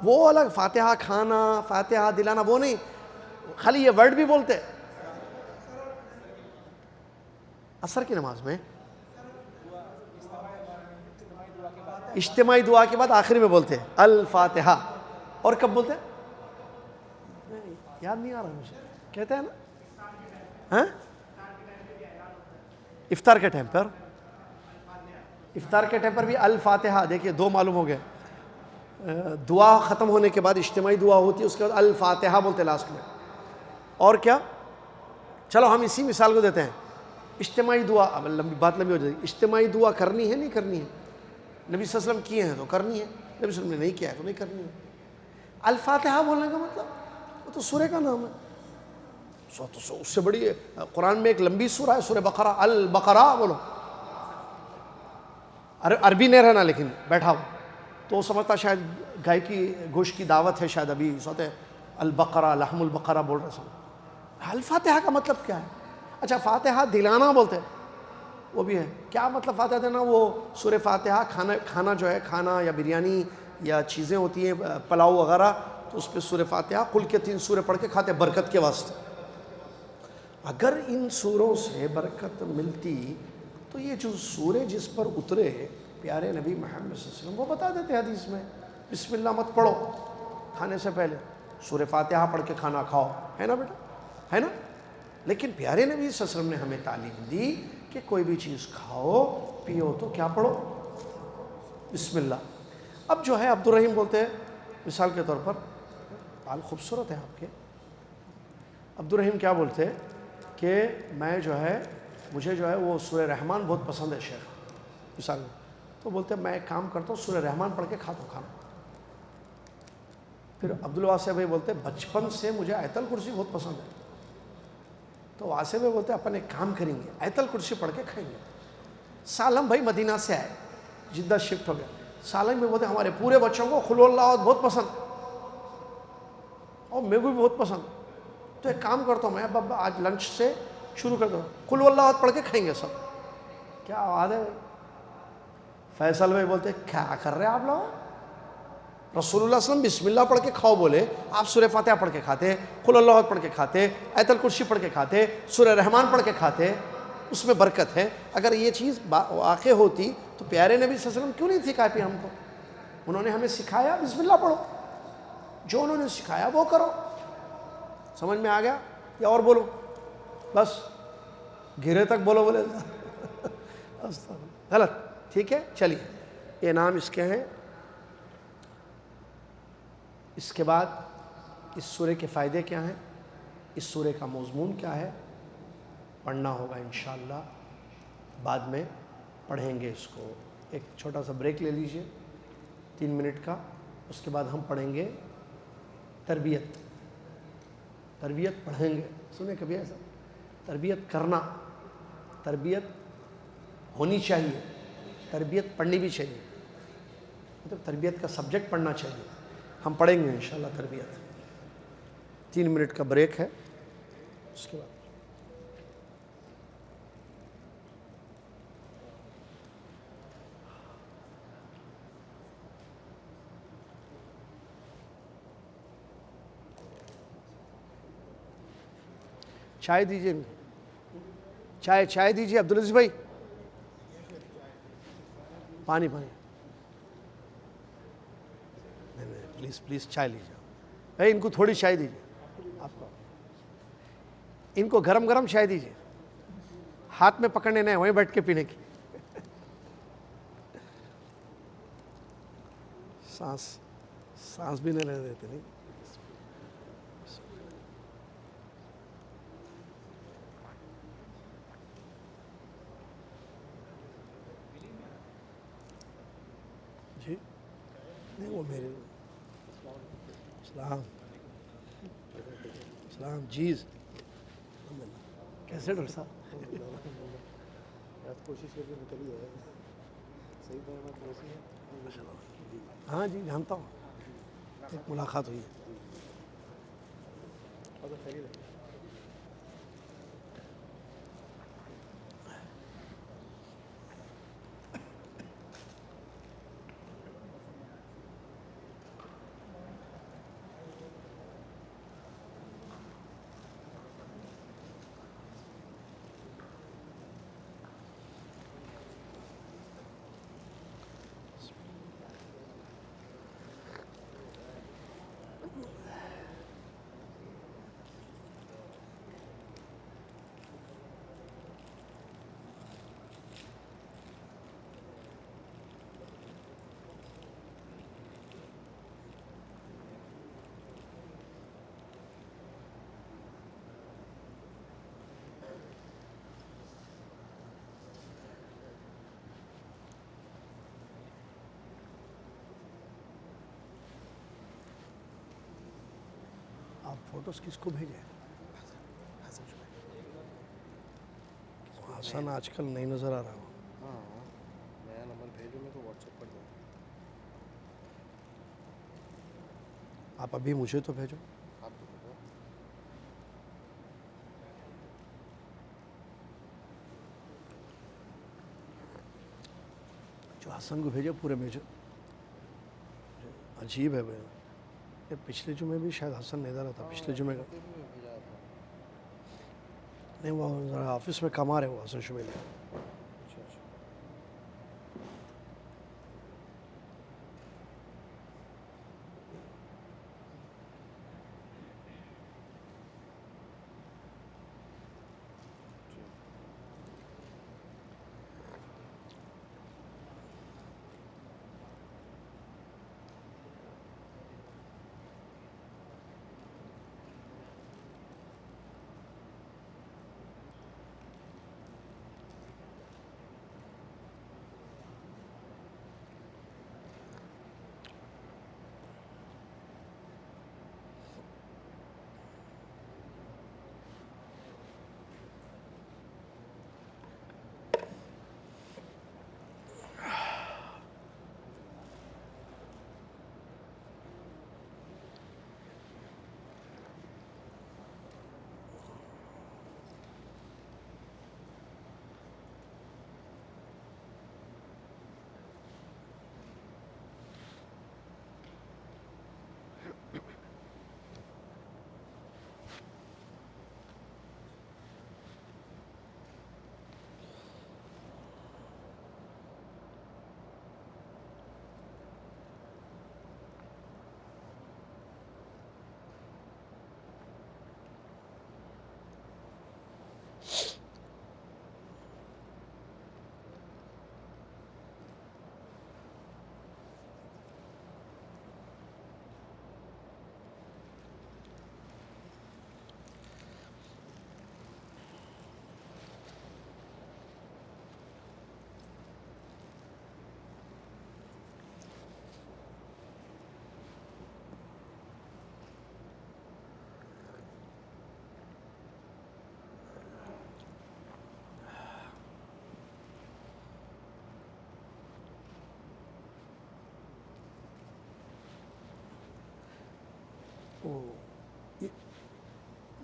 وہ الگ فاتحہ کھانا، فاتحہ دلانا وہ نہیں، خالی یہ ورڈ بھی بولتے. عصر کی نماز میں اجتماعی دعا کے بعد آخری میں بولتے ہیں الفاتحہ. اور کب بولتے ہیں؟ یاد نہیں آ رہا مجھے. کہتے ہیں نا ہاں افطار کے ٹائم پر. افطار کے ٹائم پر بھی الفاتحہ. دیکھیے 2 معلوم ہو گئے. دعا ختم ہونے کے بعد اجتماعی دعا ہوتی ہے، اس کے بعد الفاتحہ بولتے لاسٹ میں. اور کیا؟ چلو ہم اسی مثال کو دیتے ہیں. اجتماعی دعا، اب بات لمبی ہو جائے گی. اجتماعی دعا کرنی ہے نہیں کرنی ہے؟ نبی صلی اللہ علیہ وسلم کیے ہیں تو کرنی ہے، نبی صلی اللہ علیہ وسلم نے نہیں کیا ہے تو نہیں کرنی ہے. الفاتحہ بولنے کا مطلب وہ تو سورہ کا نام ہے. اس سے بڑی قرآن میں ایک لمبی سورہ ہے سورہ بقرہ. البقرہ بولو. عربی نہیں رہنا لیکن بیٹھا ہو تو سمجھتا شاید گائے کی گوشت کی دعوت ہے، شاید ابھی سوتے البقرہ لحم البقرہ بول رہے سمجھ. الفاتحہ کا مطلب کیا ہے؟ اچھا فاتحہ دلانا بولتے ہیں، وہ بھی ہے. کیا مطلب فاتحہ دینا؟ وہ سورہ فاتحہ کھانا جو ہے، کھانا یا بریانی یا چیزیں ہوتی ہیں پلاؤ وغیرہ، تو اس پہ سورہ فاتحہ کل کے 3 سورے پڑھ کے کھاتے برکت کے واسطے. اگر ان سوروں سے برکت ملتی تو یہ جو سورے جس پر اترے پیارے نبی محمد صلی اللہ علیہ وسلم وہ بتا دیتے حدیث میں بسم اللہ مت پڑھو کھانے سے پہلے، سورہ فاتحہ پڑھ کے کھانا کھاؤ. ہے نا بیٹا؟ ہے نا؟ لیکن پیارے نبی صلی اللہ علیہ وسلم نے ہمیں تعلیم دی کہ کوئی بھی چیز کھاؤ پیو تو کیا پڑھو؟ بسم اللہ. اب جو ہے عبد الرحیم بولتے ہیں مثال کے طور پر، بال خوبصورت ہے آپ کے. عبد الرحیم کیا بولتے ہیں کہ میں جو ہے مجھے جو ہے وہ سورہ رحمان بہت پسند ہے شیخ مثال میں. تو بولتے ہیں میں ایک کام کرتا ہوں سورہ رحمان پڑھ کے کھاتا ہوں کھانا. پھر عبدالواسع بھائی بولتے ہیں بچپن سے مجھے آیت الکرسی بہت پسند ہے. تو واسع بھائی بولتے ہیں اپن ایک کام کریں گے آیت الکرسی پڑھ کے کھائیں گے. سالم بھائی مدینہ سے آئے، جدہ شفٹ ہو گیا. سالم بھائی بولتے ہیں ہمارے پورے بچوں کو قل اللہ بہت پسند اور میرے کو بھی بہت پسند. تو ایک کام کرتا ہوں میں اب آج لنچ سے شروع کر دو قل اللہ پڑھ کے کھائیں گے سب. کیا آواز ہے؟ فیصل بھائی بولتے ہیں کیا کر رہے ہیں آپ لوگ؟ رسول اللہ صلی اللہ علیہ وسلم بسم اللہ پڑھ کے کھاؤ بولے، آپ سورہ فاتحہ پڑھ کے کھاتے، قل اللہ پڑھ کے کھاتے، آیت الکرسی پڑھ کے کھاتے، سورہ رحمان پڑھ کے کھاتے. اس میں برکت ہے. اگر یہ چیز واقع ہوتی تو پیارے نبی صلی اللہ علیہ وسلم کیوں نہیں سکھائی ہم کو؟ انہوں نے ہمیں سکھایا بسم اللہ پڑھو، جو انہوں نے سکھایا وہ کرو. سمجھ میں آ گیا یا اور بولو؟ بس گھرے تک بولو بولے غلط. ٹھیک ہے چلیے یہ نام اس کے ہیں. اس کے بعد اس سورے کے فائدے کیا ہیں، اس سورے کا مضمون کیا ہے، پڑھنا ہوگا انشاءاللہ. بعد میں پڑھیں گے اس کو. ایک چھوٹا سا بریک لے لیجئے 3 منٹ کا. اس کے بعد ہم پڑھیں گے تربیت. تربیت پڑھیں گے. سنیں کبھی ایسا تربیت کرنا، تربیت ہونی چاہیے، تربیت پڑھنی بھی چاہیے، مطلب تربیت کا سبجیکٹ پڑھنا چاہیے. ہم پڑھیں گے انشاءاللہ تربیت. 3 منٹ کا بریک ہے. اس کے بعد چائے دیجیے، چائے دیجیے عبدالعزیز بھائی. پانی نہیں پلیز چائے لیجیے بھائی. ان کو تھوڑی چائے دیجیے، آپ کو ان کو گرم گرم چائے دیجیے، ہاتھ میں پکڑنے نہیں، وہیں بیٹھ کے پینے کی. سانس بھی نہیں رہنے دیتے. نہیں جی نہیں وہ میرے السلام جیز. کیسے ڈاکٹر صاحب؟ کوشش کر کے نکل ہی ہے. صحیح بات پڑوسی ہے. ہاں جی جانتا ہوں، ایک ملاقات ہوئی ہے. خیریت ہے. آپ فوٹوز کس کو بھیجیں؟ حسن آج کل نہیں نظر آ رہا ہوں. ہاں نیا نمبر بھیجو میں تو واٹس ایپ پر دوں. آپ ابھی مجھے تو بھیجو. آپ تو بتاؤ. جو حسن کو بھیجو پورے بھیجو. عجیب ہے بھائی. یہ پچھلے جمعے بھی شاید حسن نہیں ادھر تھا. پچھلے جمعے کا بھیجا تھا. نہیں، وہ ذرا آفس میں کما رہے وہ حسن شمیلی. اچھا اچھا.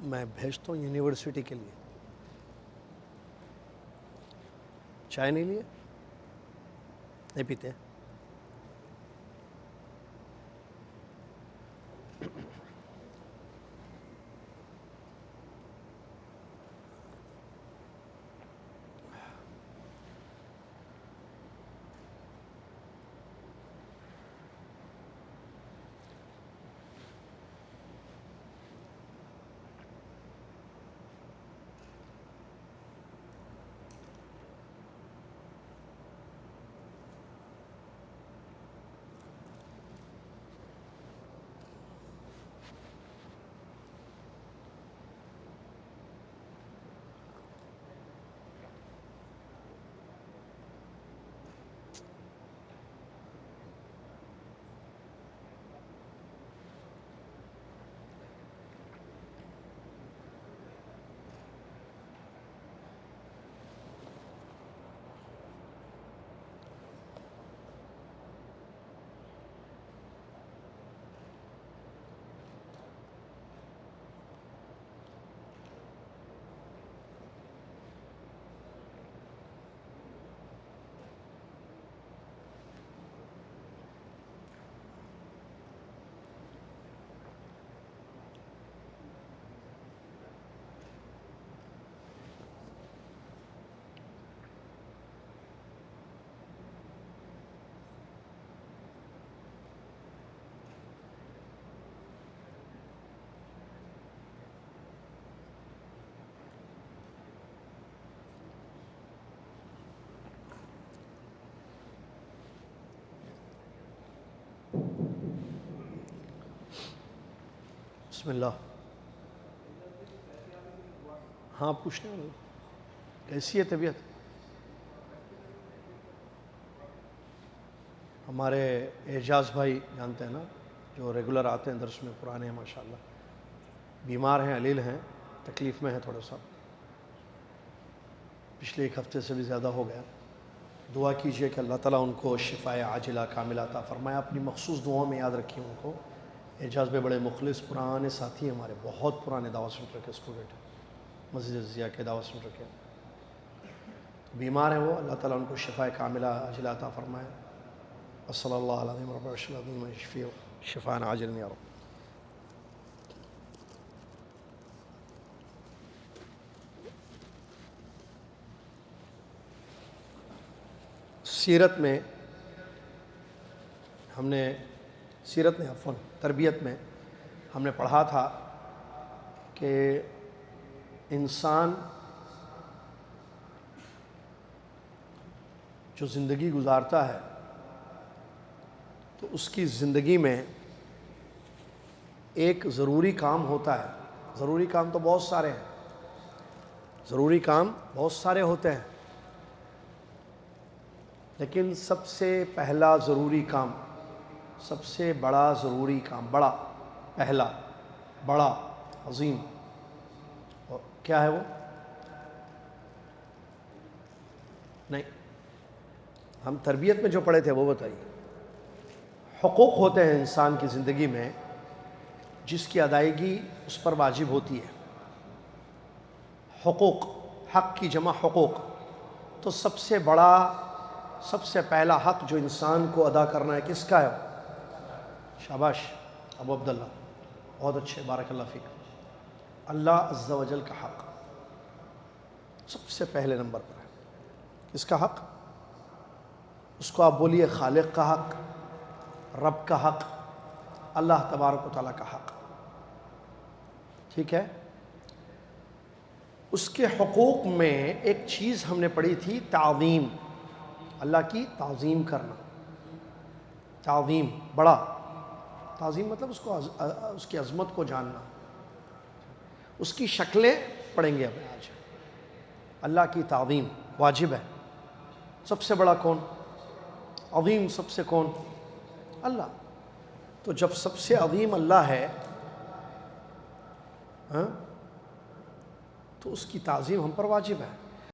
میں بھیجتا ہوں یونیورسٹی کے لیے. چائے نہیں لیے؟ نہیں پیتے؟ بسم اللہ. ہاں پوچھنا ہے. کیسی ہے طبیعت؟ ہمارے اعجاز بھائی جانتے ہیں نا، جو ریگولر آتے ہیں درس میں، پرانے ہیں ماشاءاللہ. بیمار ہیں، علیل ہیں، تکلیف میں ہے تھوڑا سا. پچھلے ایک ہفتے سے بھی زیادہ ہو گیا. دعا کیجئے کہ اللہ تعالیٰ ان کو شفائے عاجلہ کاملہ عطا فرمائے. اپنی مخصوص دعاؤں میں یاد رکھیں ان کو. اعجاز بھائی بڑے مخلص پرانے ساتھی ہیں ہمارے، بہت پرانے دعوت سینٹر کے اسٹوڈنٹ ہیں، مسجد ضیاء کے دعوت سینٹر کے. بیمار ہیں وہ، اللہ تعالیٰ ان کو شفائے کاملہ عاجلہ عطا فرمائے. صلی اللہ علیہ رب العالمین شفیع شفاء عاجل یا رب. سیرت میں ہم نے تربیت میں ہم نے پڑھا تھا کہ انسان جو زندگی گزارتا ہے تو اس کی زندگی میں ایک ضروری کام ہوتا ہے. ضروری کام تو بہت سارے ہیں، ضروری کام بہت سارے ہوتے ہیں، لیکن سب سے پہلا ضروری کام، سب سے بڑا ضروری کام، بڑا، پہلا، بڑا، عظیم، اور کیا ہے وہ؟ نہیں، ہم تربیت میں جو پڑھے تھے وہ بتائیے. حقوق ہوتے ہیں انسان کی زندگی میں جس کی ادائیگی اس پر واجب ہوتی ہے. حقوق، حق کی جمع حقوق. تو سب سے بڑا، سب سے پہلا حق جو انسان کو ادا کرنا ہے کس کا ہے؟ شاباش ابو عبداللہ، بہت اچھے، بارک اللہ فیک. اللہ عز و جل کا حق سب سے پہلے نمبر پر ہے. کس کا حق؟ اس کو آپ بولیے خالق کا حق، رب کا حق، اللہ تبارک و تعالیٰ کا حق. ٹھیک ہے؟ اس کے حقوق میں ایک چیز ہم نے پڑھی تھی، تعظیم، اللہ کی تعظیم کرنا. تعظیم، بڑا. تعظیم مطلب اس کی عظمت کو جاننا. اس کی شکلیں پڑھیں گے اب آج. اللہ کی تعظیم واجب ہے. سب سے بڑا کون؟ عظیم سب سے کون؟ اللہ. تو جب سب سے عظیم اللہ ہے تو اس کی تعظیم ہم پر واجب ہے.